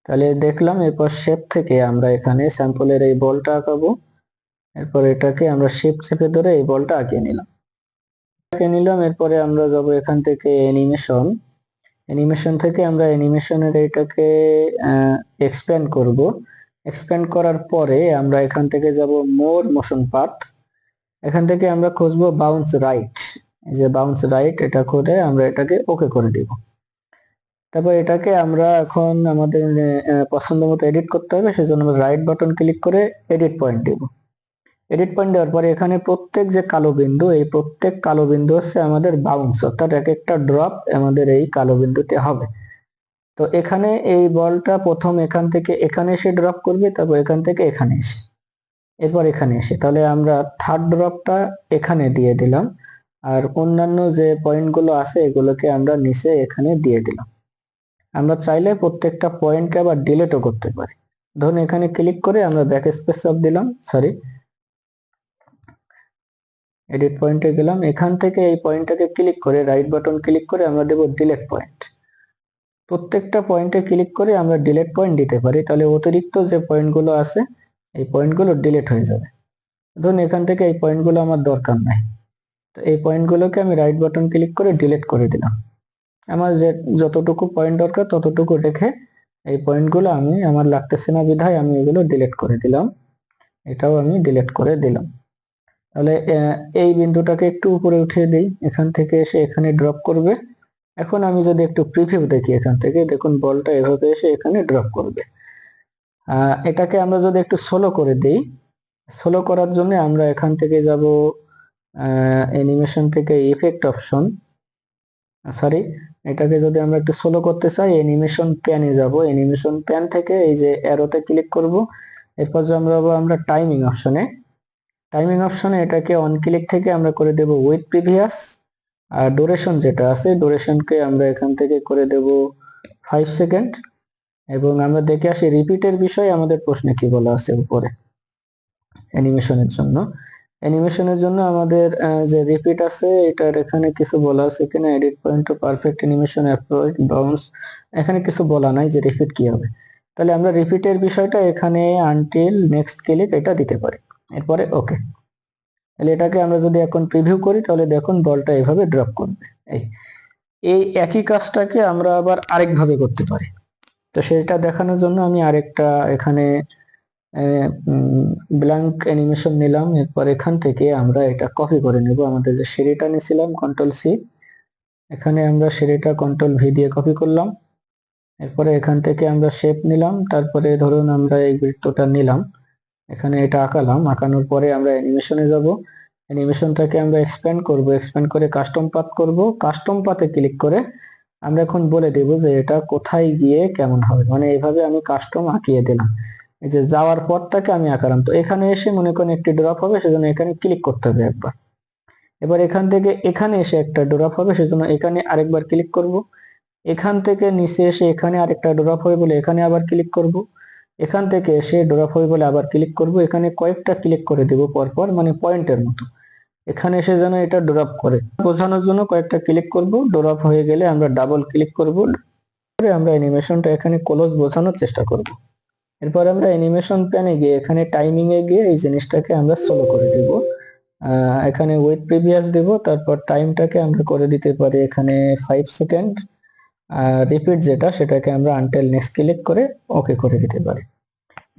তাহলে দেখলাম, এরপর শেপ থেকে আমরা এখানে স্যাম্পলের এই বলটা আঁকাবো। এরপর এটাকে আমরা শিফট চেপে ধরে এই বলটা আঁকিয়ে নিলাম। এরপরে আমরা যাব এখান থেকে অ্যানিমেশন থেকে আমরা অ্যানিমেশনের এটাকে এক্সপ্যান্ড করব। এক্সপ্যান্ড করার পরে আমরা এখান থেকে যাব মোর মোশন পাথ, এখান থেকে আমরা খুঁজবো বাউন্স রাইট। এই যে বাউন্স রাইট, এটা করে আমরা এটাকে ওকে করে দিব। তারপর এটাকে আমরা এখন আমাদের পছন্দ মতো এডিট করতে হবে, সেজন্য আমরা রাইট বাটন ক্লিক করে এডিট পয়েন্ট দিব। এডিট পয়েন্ট দেওয়ার পরে এখানে প্রত্যেক যে কালো বিন্দু, এই প্রত্যেক কালো বিন্দু হচ্ছে আমাদের বাউন্স, অর্থাৎ এক একটা ড্রপ আমাদের এই কালো বিন্দুতে হবে। তো এখানে এই বলটা প্রথম এখান থেকে এখানে এসে ড্রপ করবে, তারপর এখান থেকে এখানে এসে, এরপর এখানে এসে, তাহলে আমরা থার্ড ড্রপটা এখানে দিয়ে দিলাম। আর অন্যান্য যে পয়েন্টগুলো আছে এগুলোকে আমরা নিচে এখানে দিয়ে দিলাম। আমরা চাইলে প্রত্যেকটা পয়েন্টকে আবার ডিলিটও করতে পারি। ধরুন এখানে ক্লিক করে আমরা ব্যাক স্পেস চাপ দিলাম, সরি এডিট পয়েন্টে গেলাম, এখান থেকে এই পয়েন্টটাকে ক্লিক করে রাইট বাটন ক্লিক করে আমরা দেব ডিলিট পয়েন্ট। প্রত্যেকটা পয়েন্টে ক্লিক করে আমরা ডিলিট পয়েন্ট দিতে পারি, তাহলে অতিরিক্ত যে পয়েন্টগুলো আছে এই পয়েন্টগুলো ডিলিট হয়ে যাবে। ধরুন এখান থেকে এই পয়েন্টগুলো আমার দরকার নাই, তো এই পয়েন্টগুলোকে আমি রাইট বাটন ক্লিক করে ডিলিট করে দিলাম। আমার যে যতটুকু পয়েন্ট দরকার ততটুকু রেখে এই পয়েন্টগুলো আমি আমার লাগতেছে না বিধায় আমি এগুলো ডিলিট করে দিলাম। এটাও আমি ডিলিট করে দিলাম। তাহলে এই বিন্দুটাকে একটু উপরে উঠিয়ে দিই, এখান থেকে এসে এখানে ড্রপ করবে। এখন আমি যদি একটু প্রিভিউ দেখি, এখান থেকে দেখুন বলটা এভাবে এসে এখানে ড্রপ করবে। এটাকে আমরা যদি একটু স্লো করে দিই, স্লো করার জন্য আমরা এখান থেকে যাব অ্যানিমেশন থেকে ইফেক্ট অপশন, সরি এটাকে যদি আমরা একটু স্লো করতে চাই অ্যানিমেশন প্যানে যাব, অ্যানিমেশন প্যান থেকে এই যে অ্যারোতে ক্লিক করব। এরপর আমরা টাইমিং অপশনে, এটাকে অন ক্লিক থেকে আমরা করে দেব উইথ প্রিভিয়াস। আর ডুরেশন যেটা আছে, ডুরেশনকে আমরা এখান থেকে করে দেব 5 সেকেন্ড। এবং আমরা দেখে আসি রিপিটের বিষয়ে আমাদের প্রশ্নে কি বলা আছে উপরে। অ্যানিমেশনের জন্য আমাদের যে রিপিট আছে এটার এখানে কিছু বলা আছে কিনা, edit point to perfect animation approach bounce, এখানে কিছু বলা নাই যে রিপিট কি হবে। তাহলে আমরা রিপিটের বিষয়টা এখানে আনটিল নেক্সট ক্লিক এটা দিতে পারি, এরপরে ওকে। তাহলে এটাকে আমরা যদি এখন প্রিভিউ করি তাহলে দেখুন বলটা এভাবে ড্রপ করবে। এই একই কাজটাকে আমরা আবার আরেকভাবে করতে পারি। তো সেটা দেখানোর জন্য আমি আরেকটা এখানে ব্ল্যাঙ্ক অ্যানিমেশন নিলাম। এরপর এখান থেকে আমরা এটা কপি করে নেব, আমাদের যে সিঁড়িটা নিয়েছিলাম কন্ট্রোল সি, এখানে আমরা সিঁড়িটা কন্ট্রোল ভি দিয়ে কপি করলাম। এরপরে এখান থেকে আমরা শেপ নিলাম, তারপরে ধরুন আমরা এই বৃত্তটা নিলাম, এখানে এটা আঁকালাম, আঁকানোর পরে আমরা অ্যানিমেশনে যাব, অ্যানিমেশনটাকে আমরা এক্সপ্যান্ড করব, এক্সপ্যান্ড করে কাস্টম পাথ করব, কাস্টম পাথে ক্লিক করে আমরা এখন বলে দেব যে এটা কোথায় গিয়ে কেমন হবে, মানে এইভাবে আমি কাস্টম আঁকিয়ে দিলাম। এই যে যাওয়ার পথটাকে আমি আঁকালাম, তো এখানে এসে মনে করেন একটি ড্রপ হবে, সেজন্য এখানে ক্লিক করতে হবে একবার। এবার এখান থেকে এখানে এসে একটা ড্রপ হবে, সেজন্য এখানে আরেকবার ক্লিক করব। এখান থেকে নিচে এসে এখানে আরেকটা ড্রপ হবে বলে এখানে আবার ক্লিক করব। এখান থেকে এসে ড্রপ হয়ে বলে আবার ক্লিক করব, এখানে কয়েকটা ক্লিক করে দেব পরপর, মানে পয়েন্টের মতো। এখানে এসে যেন এটা ড্রপ করে, বোঝানোর জন্য কয়েকটা ক্লিক করব। ড্রপ হয়ে গেলে আমরা ডাবল ক্লিক করব, আমরা অ্যানিমেশনটা এখানে ক্লোজ বোঝানোর চেষ্টা করব। এরপর আমরা অ্যানিমেশন প্যানে গিয়ে এখানে টাইমিং এ গিয়ে এই জিনিসটাকে আমরা স্লো করে দেব। এখানে উইথ প্রিভিয়াস দেব, তারপর টাইমটাকে আমরা করে দিতে পারি এখানে 5 সেকেন্ড। আর রিপিট যেটা, সেটাকে আমরা আনটিল নেক্সট ক্লিক করে ওকে করে দিতে পারি।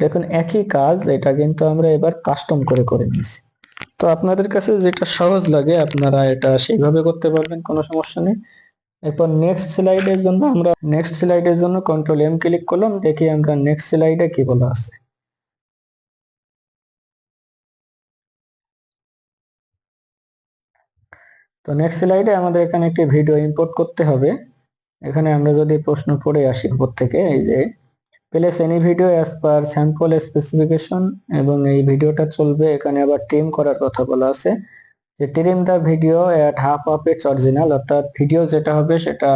দেখুন একই কাজ, এটা কিন্তু আমরা এবার কাস্টম করে নিয়েছি। তো আপনাদের কাছে যেটা সহজ লাগে আপনারা এটা সেইভাবে করতে পারবেন, কোনো সমস্যা নেই। এরপর নেক্সট স্লাইডের জন্য কন্ট্রোল এম ক্লিক করলাম, দেখি আমরা নেক্সট স্লাইডে কি বলা আছে। তো নেক্সট স্লাইডে আমাদের এখানে একটি ভিডিও ইম্পোর্ট করতে হবে। এখানে আমরা যদি প্রশ্ন পড়ে আসি উপর থেকে, এই যে place any video as per sample specification, এবং এই ভিডিওটা চলবে। এখানে আবার ট্রিম করার কথা বলা আছে, যে trim the video at half of its original, অর্থাৎ ভিডিও যেটা হবে সেটা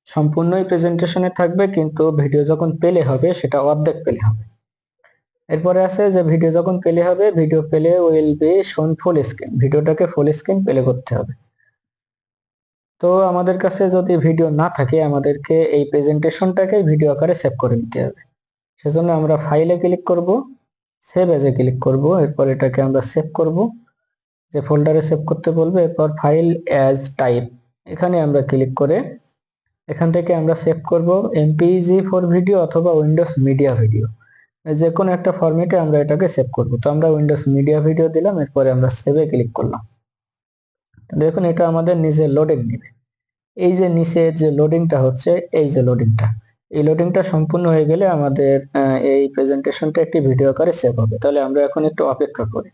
সম্পূর্ণই প্রেজেন্টেশনে থাকবে, কিন্তু ভিডিও যখন প্লে হবে সেটা অর্ধেক প্লে হবে। এরপরে আছে যে ভিডিও যখন প্লে হবে, ভিডিও প্লে উইল বি শোন ফুল স্ক্রিন, ভিডিওটাকে ফুল স্ক্রিন প্লে করতে হবে। তো আমাদের কাছে যদি ভিডিও না থাকে, আমাদেরকে এই প্রেজেন্টেশনটাকে ভিডিও আকারে সেভ করে নিতে হবে। সেজন্য আমরা ফাইলে ক্লিক করব, সেভ এজে ক্লিক করব, এরপর এটাকে আমরা সেভ করব, যে ফোল্ডারে সেভ করতে বলবে। এরপর ফাইল অ্যাজ টাইপ, এখানে আমরা ক্লিক করে এখান থেকে আমরা সেভ করব এমপিজি ফর ভিডিও অথবা উইন্ডোজ মিডিয়া ভিডিও, যে কোনো একটা ফরম্যাটে আমরা এটাকে সেভ করব। তো আমরা উইন্ডোজ মিডিয়া ভিডিও দিলাম, এরপরে আমরা সেভে ক্লিক করলাম। দেখুন এটা আমাদের নিজে লোডিং নেবে। এই যে নিচে যে লোডিংটা হচ্ছে, এই যে লোডিংটা, এই লোডিংটা সম্পূর্ণ হয়ে গেলে আমাদের এই প্রেজেন্টেশনটা একটি ভিডিও আকারে সেভ হবে। তাহলে আমরা এখন একটু অপেক্ষা করি।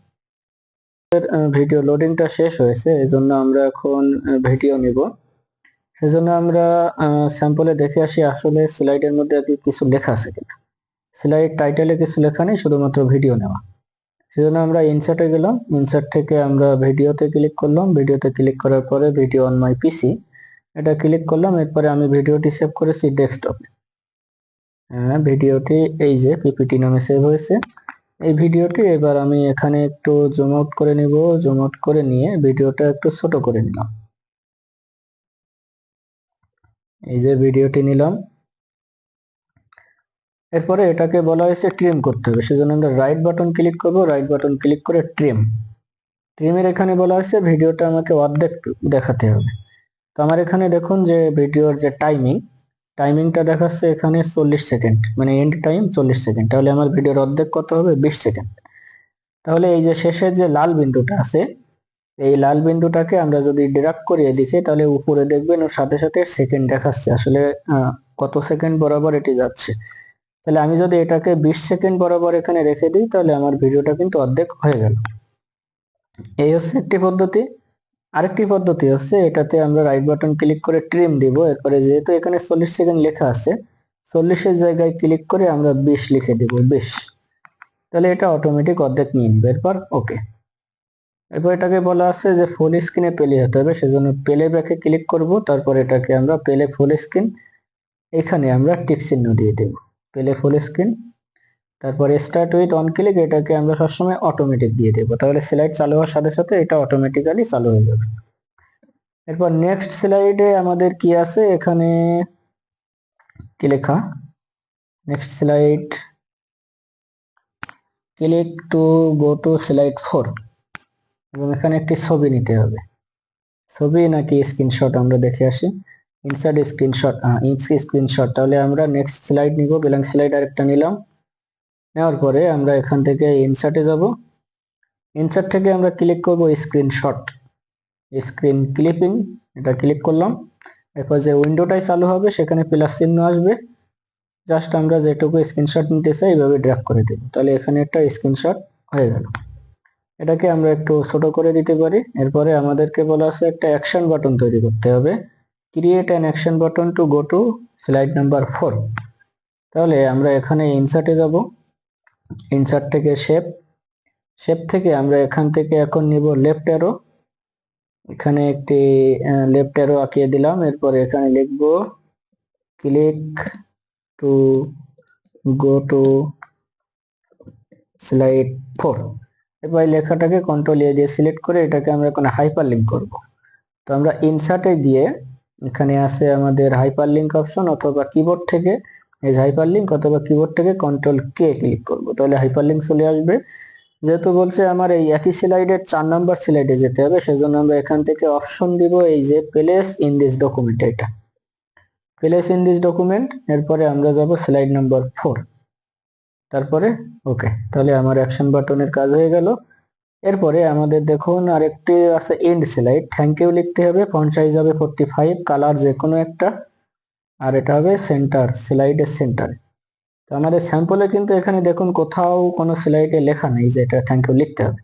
ভিডিও লোডিংটা শেষ হয়েছে, এজন্য আমরা এখন ভিডিও নিব। সেজন্য আমরা স্যাম্পলে দেখে আসি আসলে স্লাইডের মধ্যে কিছু লেখা আছে কিনা। স্লাইড টাইটেলে কিছু লেখা নেই, শুধুমাত্র ভিডিও নেওয়া। সেজন্য আমরা ইনসার্টে গেলাম, ইনসার্ট থেকে আমরা ভিডিওতে ক্লিক করলাম। ভিডিওতে ক্লিক করার পরে ভিডিও অন মাই পিসি এটা ক্লিক করলাম। এরপরে আমি ভিডিওটি সেভ করেছি ডেস্কটপে। ভিডিওটি এই যে পিপিটি নামে সেভ হয়েছে। এই ভিডিওটি এবার আমি এখানে একটু জুম আউট করে নিব, জুম আউট করে নিয়ে ভিডিওটা একটু ছোট করে নিলাম। এই যে ভিডিওটি নিলাম, এরপরে এটাকে বলা হয়েছে ট্রিম করতে হবে। সেজন্য আমরা রাইট বাটন ক্লিক করব, রাইট বাটন ক্লিক করে ট্রিম। ট্রিমের এখানে বলা হয়েছে ভিডিওটা আমাকে অর্ধেক দেখাতে হবে। তো আমার এখানে দেখুন যে ভিডিওর যে টাইমিংটা দেখাচ্ছে এখানে 40 সেকেন্ড, মানে এন্ড টাইম 40 সেকেন্ড। তাহলে আমার ভিডিওর অর্ধেক কত হবে? 20 সেকেন্ড। তাহলে এই যে শেষের যে লাল বিন্দুটা আছে, এই লাল বিন্দুটাকে আমরা যদি ড্র্যাগ করি এদিকে, তাহলে উপরে দেখবেন ওর সাথে সাথে সেকেন্ড দেখাচ্ছে আসলে কত সেকেন্ড বরাবর এটি যাচ্ছে। তাহলে আমি যদি এটাকে 20 সেকেন্ড বরাবর এখানে রেখে দিই, তাহলে আমার ভিডিওটা কিন্তু অর্ধেক হয়ে গেল। এই হচ্ছে একটি পদ্ধতি। আরেকটি পদ্ধতি হচ্ছে, এটাতে আমরা রাইট বাটন ক্লিক করে ট্রিম দিব। এরপরে যেহেতু এখানে 40 সেকেন্ড লেখা আছে, 40 এর জায়গায় ক্লিক করে আমরা 20 লিখে দিব, 20। তাহলে এটা অটোমেটিক অর্ধেক নিয়ে নিবে। এরপর ওকে। এরপর এটাকে বলা আছে যে ফুল স্ক্রিনে প্লে হতে হবে, সেজন্য প্লে ব্যাকে ক্লিক করব। তারপর এটাকে আমরা প্লে ফুল স্ক্রিন, এখানে আমরা টিক চিহ্ন দিয়ে দেব, প্লে ফুল স্ক্রিন। তারপরে স্টার্ট উইথ অন ক্লিক, এটাকে আমরা সবসময় অটোমেটিক দিয়ে দেবো, তাহলে স্লাইড চালু হওয়ার সাথে সাথে এটা অটোমেটিক্যালি চালু হয়ে যাবে। এরপর নেক্সট স্লাইডে আমাদের কি আছে, এখানে কি লেখা, next slide, click to go to slide 4, এবং এখানে একটি ছবি নিতে হবে। ছবি নাকি স্ক্রিনশট আমরা দেখে আসি। Insert screenshot, screenshot. তাহলে আমরা নেক্সট স্লাইড নিব, ব্ল্যাঙ্ক স্লাইড আরেকটা নিলাম। নেওয়ার পরে আমরা এখান থেকে ইনসার্টে যাব। ইনসার্ট থেকে আমরা ক্লিক করব স্ক্রিনশট, স্ক্রিন ক্লিপিং, এটা ক্লিক করলাম। এরপর যে উইন্ডোটাই চালু হবে সেখানে প্লাস চিহ্ন আসবে, জাস্ট আমরা যেটুকু স্ক্রিনশট নিতে চাই এইভাবে ড্র্যাগ করে দেব। তাহলে এখানে একটা স্ক্রিনশট হয়ে গেল। এটাকে আমরা একটু ছোট করে দিতে পারি। এরপরে আমাদেরকে বলা আছে একটা অ্যাকশন বাটন তৈরি করতে হবে, create an action button to go to slide number 4। তাহলে আমরা এখানে ইনসার্টে যাব, ইনসার্ট থেকে শেপ, শেপ থেকে আমরা এখান থেকে এখন নিব লেফট অ্যারো, এখানে একটি লেফট অ্যারো আঁকিয়ে দিলাম। এরপরে এখানে লিখব click to go to slide 4। এবার এই লেখাটাকে কন্ট্রোল এ দিয়ে সিলেক্ট করে এটাকে আমরা এখন হাইপারলিংক করব। তো আমরা ইনসার্টে গিয়ে এখানে আছে আমাদের হাইপারলিংক অপশন, অথবা কিবোর্ড থেকে এই হাইপারলিংক, অথবা কিবোর্ড থেকে কন্ট্রোল কে ক্লিক করব, তাহলে হাইপারলিংক চলে আসবে। যেহেতু বলছে আমার এই একই স্লাইডের 4 নম্বর স্লাইডে যেতে হবে, সেজন্য আমরা এখান থেকে অপশন দিব এই যে প্লেস ইন দিস ডকুমেন্ট, এটা প্লেস ইন দিস ডকুমেন্ট। এরপরে আমরা যাব স্লাইড নাম্বার 4, তারপরে ওকে। তাহলে আমার অ্যাকশন বাটনের কাজ হয়ে গেল। এরপরে আমাদের দেখুন আরেকটি আছে এন্ড স্লাইড। থ্যাংক ইউ লিখতে হবে, ফন্ট সাইজ হবে 45, কালার যে কোনো একটা, আর এটা হবে সেন্টার, স্লাইডের সেন্টারে। তো আমাদের স্যাম্পলে কিন্তু এখানে দেখুন কোথাও কোনো স্লাইডে লেখা নেই যে এটা থ্যাংক ইউ লিখতে হবে,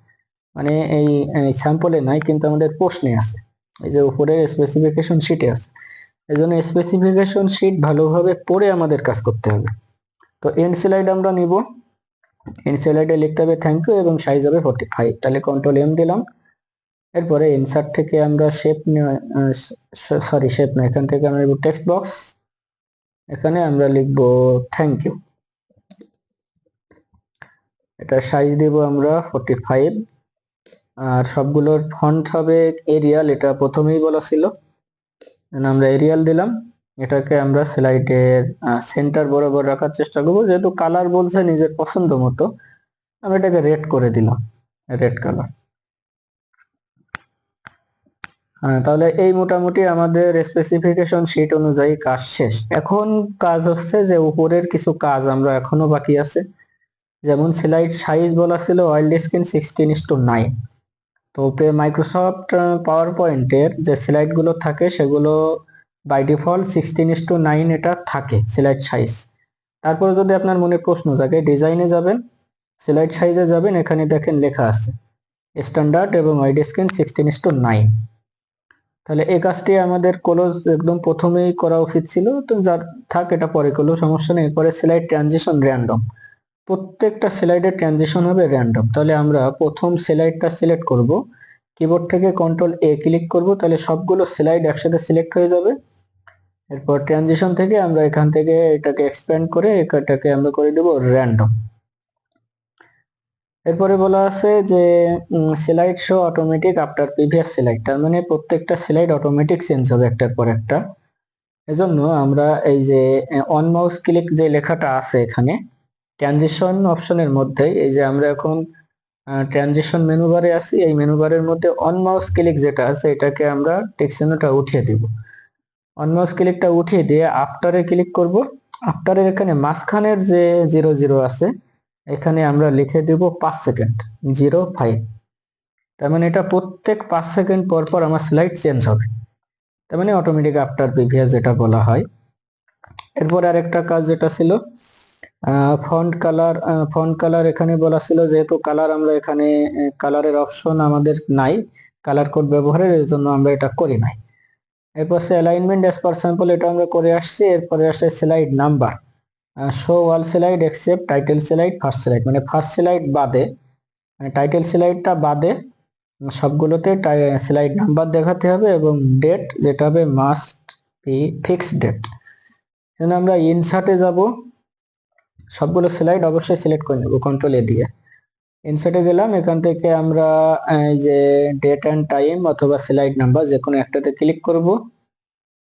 মানে এই স্যাম্পলে নাই, কিন্তু আমাদের প্রশ্নে আছে, এই যে উপরে স্পেসিফিকেশন শিটে আছে। এই জন্য স্পেসিফিকেশন শিট ভালোভাবে পড়ে আমাদের কাজ করতে হবে। তো এন্ড স্লাইড আমরা নিব, এন্ড স্লাইডে লিখতে হবে থ্যাংক ইউ এবং সাইজ হবে 45, তাহলে কন্ট্রোল এম দিলাম। এরপরে ইনসার্ট থেকে আমরা শেপ, সরি শেপ না, এখান থেকে আমরা লিখব টেক্সট বক্স, এখানে আমরা লিখব থ্যাংক ইউ। এটা সাইজ দেব আমরা 45, আর সবগুলোর ফন্ট হবে এরিয়াল, এটা প্রথমেই বলা ছিল, আমরা এরিয়াল দিলাম। এটাকে আমরা স্লাইডের সেন্টার বরাবর রাখার চেষ্টা করব, যেহেতু কালার বলছে নিজের পছন্দ মতো, আমরা এটাকে রেড করে দিলাম, রেড কালার। তাহলে এই মোটামুটি আমাদের স্পেসিফিকেশন শিট অনুযায়ী কাজ শেষ। এখন কাজ হচ্ছে যে উপরের কিছু কাজ আমরা এখনো বাকি আছে, যেমন স্লাইড সাইজ বলা ছিল ওয়াইল্ড স্ক্রিন 16:9। তো মাইক্রোসফট পাওয়ার পয়েন্টের যে স্লাইড গুলো থাকে সেগুলো বাই ডিফল্ট 16:9 এটা থাকে স্লাইড সাইজ। তারপরে যদি আপনার মনে প্রশ্ন জাগে, ডিজাইনে যাবেন, স্লাইড সাইজে যাবেন, এখানে দেখেন লেখা আছে স্ট্যান্ডার্ড এবং ওয়াইড স্ক্রিন 16:9। তাহলে এই কাজটি আমাদের ক্লোজ একদম প্রথমেই করা উচিত ছিল, তো যার থাক, এটা পরে করলেও সমস্যা নেই। এরপরে স্লাইড ট্রানজিশন র্যান্ডম, প্রত্যেকটা স্লাইডের ট্রানজিশন হবে র্যান্ডম। তাহলে আমরা প্রথম স্লাইডটা সিলেক্ট করব, কিবোর্ড থেকে কন্ট্রোল এ ক্লিক করব, তাহলে সবগুলো স্লাইড একসাথে সিলেক্ট হয়ে যাবে। এরপর ট্রানজিশন থেকে আমরা এখান থেকে এটাকে এক্সপ্যান্ড করে এটাকে আমরা করে দেব র্যান্ডম। এরপরে বলা আছে যে slide show automatic after previous slide, তার মানে প্রত্যেকটা স্লাইড অটোমেটিক চেঞ্জ হবে একটার পর একটা। এজন্য আমরা এই যে অন মাউস ক্লিক যে লেখাটা আছে এখানে ট্রানজিশন অপশনের মধ্যে, এই যে আমরা এখন ট্রানজিশন মেনু বারে আছি, এই মেনু বারের মধ্যে অন মাউস ক্লিক যেটা আছে এটাকে আমরা টেক্সট মেনুটা উঠিয়ে দিব। অন মাউস ক্লিকটা উঠিয়ে দিয়ে আফটারে ক্লিক করব। আফটারের এখানে মাঝখানের যে 00 আছে এখানে আমরা লিখে দেব 5 সেকেন্ড 05। তার মানে এটা প্রত্যেক 5 সেকেন্ড পর পর আমার স্লাইড চেঞ্জ হবে, তার মানে অটোমেটিক আফটার প্রিভিয়াস যেটা বলা হয়। এরপর আরেকটা কাজ যেটা ছিল ফন্ট কালার এখানে বলা ছিল, যেহেতু কালার আমরা এখানে কালারের অপশন আমাদের নাই কালার কোড ব্যবহারের, এর জন্য আমরা এটা করি নাই। এরপর অ্যালাইনমেন্ট অ্যাজ পার স্যাম্পল, এটা আমরা করে আসছি। এরপরে আসছে slide number, show all slide except title slide first slide, মানে ফার্স্ট স্লাইড বাদে, মানে টাইটেল স্লাইডটা বাদে সবগুলোতে স্লাইড নাম্বার দেখাতে হবে, এবং ডেট যেটা হবে মাস্ট বি ফিক্সড ডেট। এখানে আমরা ইনসার্টে যাব, সবগুলো স্লাইড অবশ্যই সিলেক্ট করে নেব কন্ট্রোল এ দিয়ে। ইনসার্টে গেলাম, এখান থেকে আমরা এই যে ডেট এন্ড টাইম অথবা স্লাইড নাম্বার যে কোনো একটাতে ক্লিক করব।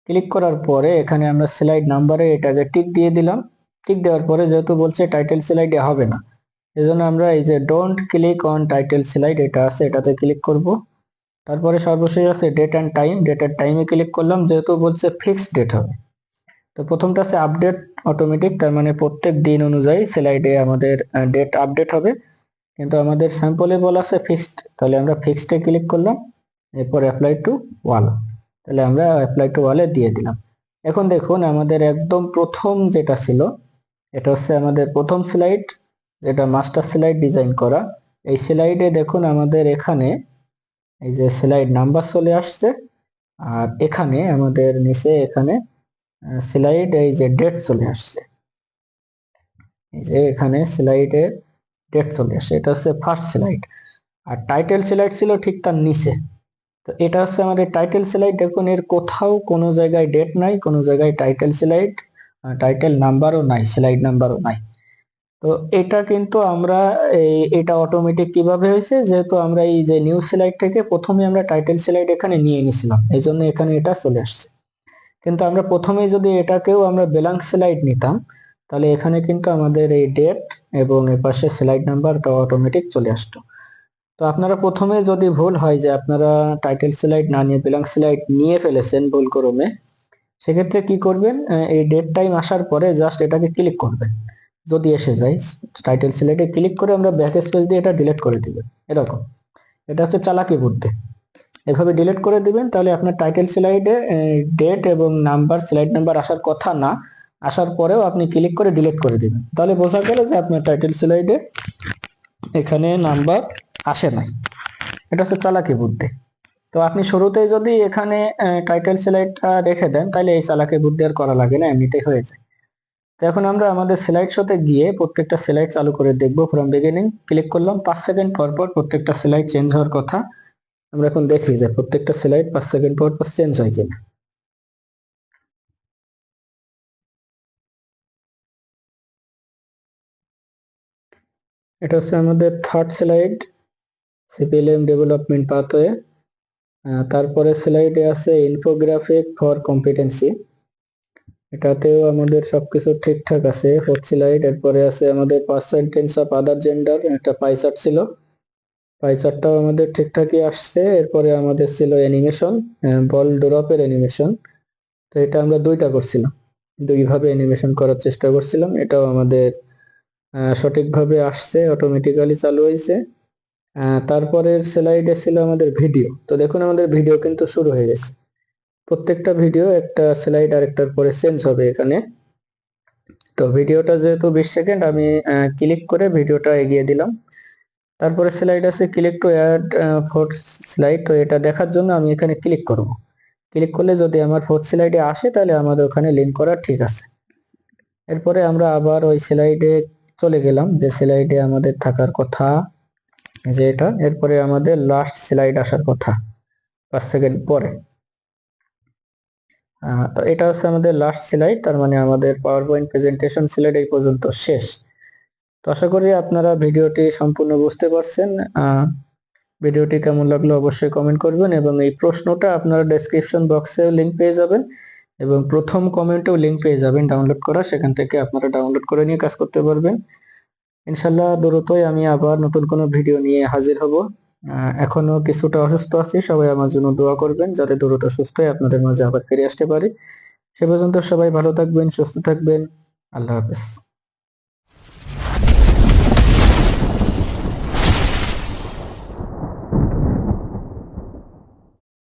ক্লিক করার পরে এখানে আমরা স্লাইড নাম্বারে এটাকে টিক দিয়ে দিলাম। টিক দেওয়ার পরে যেহেতু বলছে টাইটেল স্লাইডে হবে না, এজন্য আমরা এই যে don't click on title slide এটা আছে এটাতে ক্লিক করব। তারপরে সর্বশেষ আছে date and time, date and টাইমে ক্লিক করলাম, যেহেতু বলছে ফিক্সড ডেট হবে। তো প্রথমটা আছে আপডেট অটোমেটিক, তার মানে প্রত্যেক দিন অনুযায়ী স্লাইডে আমাদের ডেট আপডেট হবে, কিন্তু আমাদের স্যাম্পলে বলা আছে ফিক্সড, তাহলে আমরা ফিক্সডে ক্লিক করলাম। এরপর অ্যাপ্লাই টু ওয়াল, তাহলে আমরা অ্যাপ্লাই টু ওয়ালে দিয়ে দিলাম। এখন দেখুন আমাদের একদম প্রথম যেটা ছিল এটা হচ্ছে আমাদের প্রথম স্লাইড, যেটা মাস্টার স্লাইড ডিজাইন করা। এই স্লাইডে দেখুন আমাদের এখানে এই যে স্লাইড নাম্বার চলে আসছে, আর এখানে আমাদের নিচে এখানে স্লাইড এই যে ডেট চলে আসছে, এই যে এখানে স্লাইডে ডেট চলে আসছে, এটা হচ্ছে ফার্স্ট স্লাইড। আর টাইটেল স্লাইড ছিল ঠিক তার নিচে, তো এটা হচ্ছে আমাদের টাইটেল স্লাইড। দেখুন এর কোথাও কোনো জায়গায় ডেট নাই, কোনো জায়গায় টাইটেল স্লাইড টাইটেল নাম্বারও নাই, স্লাইড নাম্বারও নাই। তো তো এটা কিন্তু আমরা এটা অটোমেটিক কিভাবে হয়েছে, যেহেতু আমরা এই যে নিউ স্লাইড থেকে প্রথমে আমরা টাইটেল স্লাইড এখানে নিয়ে নিছিলাম, এই জন্য এখানে এটা চলে আসছে। কিন্তু আমরা প্রথমেই যদি এটাকেও আমরা ব্ল্যাঙ্ক স্লাইড নিতাম, তাহলে এখানে কিন্তু আমাদের এই ডেট এবং এর পাশে স্লাইড নাম্বারটা অটোমেটিক চলে আসতো। তো আপনারা প্রথমে যদি ভুল হয় যে আপনারা টাইটেল স্লাইড না নিয়ে ব্ল্যাঙ্ক স্লাইড নিয়ে ফেলেছেন ভুল ক্রমে, সেক্ষেত্রে কি করবেন, এই ডেট টাইম আসার পরে জাস্ট এটাকে ক্লিক করবেন। যদি এসে যায় টাইটেল স্লাইডে ক্লিক করে আমরা ব্যাক স্পেস দিয়ে এটা ডিলিট করে দিবেন। এরকম, এটা হচ্ছে চালাকি বুদ্ধি। এভাবে ডিলিট করে দিবেন, তাহলে আপনার টাইটেল স্লাইডে ডেট এবং নাম্বার, স্লাইড নাম্বার আসার কথা না, আসার পরেও আপনি ক্লিক করে ডিলিট করে দিবেন, তাহলে বোঝা গেল যে আপনার টাইটেল স্লাইডে এখানে নাম্বার আসে নাই। এটা হচ্ছে চালাকি বুদ্ধি। তো আপনি শুরুতেই যদি এখানে টাইটেল স্লাইডটা রেখে দেন, তাহলে এই চালাকি বুদ্ধি আর করা লাগে না, এমনিতেই হয়ে যায়। তো এখন আমরা আমাদের স্লাইড শোতে গিয়ে প্রত্যেকটা স্লাইড চালু করে দেখব ফ্রম বিগিনিং। ক্লিক করলাম, 5 সেকেন্ড পর পর প্রত্যেকটা স্লাইড চেঞ্জ হওয়ার কথা। আমরা এখন দেখি যে প্রত্যেকটা স্লাইড 5 সেকেন্ড পর পর চেঞ্জ হয় কিনা। এটা হচ্ছে আমাদের থার্ড স্লাইড, সিপিএলএম ডেভেলপমেন্ট পাথওয়ে। তারপরে স্লাইডে আছে ইনফোগ্রাফিক ফর কম্পিটেন্সি, এটাতেও আমাদের সবকিছু ঠিকঠাক আছে। ফোর্থ স্লাইড, এরপরে আছে আমাদের পার্সেন্টেজ অফ আদার জেন্ডার, একটা পাই চার্ট ছিল, পাই চার্টটাও আমাদের ঠিকঠাকই আসছে। এরপরে আমাদের ছিল অ্যানিমেশন, বল ড্রপের অ্যানিমেশন। তো এটা আমরা দুইটা করছিলাম, দুইভাবে অ্যানিমেশন করার চেষ্টা করছিলাম, এটাও আমাদের সঠিকভাবে আসছে, অটোমেটিক্যালি চালু হয়েছে। তারপরের স্লাইডে ছিল আমাদের ভিডিও। তো দেখুন আমাদের ভিডিও কিন্তু শুরু হয়ে গেছে। প্রত্যেকটা ভিডিও একটা স্লাইড আরেকটার পরে চেঞ্জ হবে এখানে। তো ভিডিওটা যেহেতু 20 সেকেন্ড, আমি ক্লিক করে ভিডিওটা এগিয়ে দিলাম। তারপরে স্লাইড আছে click to add fourth slide. তো এটা দেখার জন্য আমি এখানে ক্লিক করব। ক্লিক করলে যদি আমার ফোর্থ স্লাইডে আসে, তাহলে আমাদের ওখানে লিঙ্ক করা ঠিক আছে। এরপরে আমরা আবার ওই স্লাইডে চলে গেলাম যে স্লাইডে আমাদের থাকার কথা, যে এটা। এরপরে আমাদের লাস্ট স্লাইড আসার কথা 5 সেকেন্ড পরে। তো এটা হচ্ছে আমাদের লাস্ট স্লাইড, তার মানে আমাদের পাওয়ার পয়েন্ট প্রেজেন্টেশন স্লাইড এই পর্যন্ত শেষ। তো আশা করি আপনারা ভিডিওটি সম্পূর্ণ বুঝতে পারছেন। ভিডিওটি কেমন লাগলো অবশ্যই কমেন্ট করবেন, এবং এই প্রশ্নটা আপনারা ডেসক্রিপশন বক্সে লিংক পেয়ে যাবেন, এবং প্রথম কমেন্টেও লিংক পেয়ে যাবেন ডাউনলোড করা, সেখান থেকে আপনারা ডাউনলোড করে নিয়ে কাজ করতে পারবেন। ইনশাল্লাহ দ্রুতই আমি আবার নতুন কোনো ভিডিও নিয়ে হাজির হব। এখনো কিছুটা অসুস্থ আছি, সবাই আমার জন্য দোয়া করবেন যাতে দ্রুত সুস্থ হয়ে আপনাদের মাঝে আবার ফিরে আসতে পারি। সে পর্যন্ত সবাই ভালো থাকবেন, সুস্থ থাকবেন। আল্লাহ হাফেজ।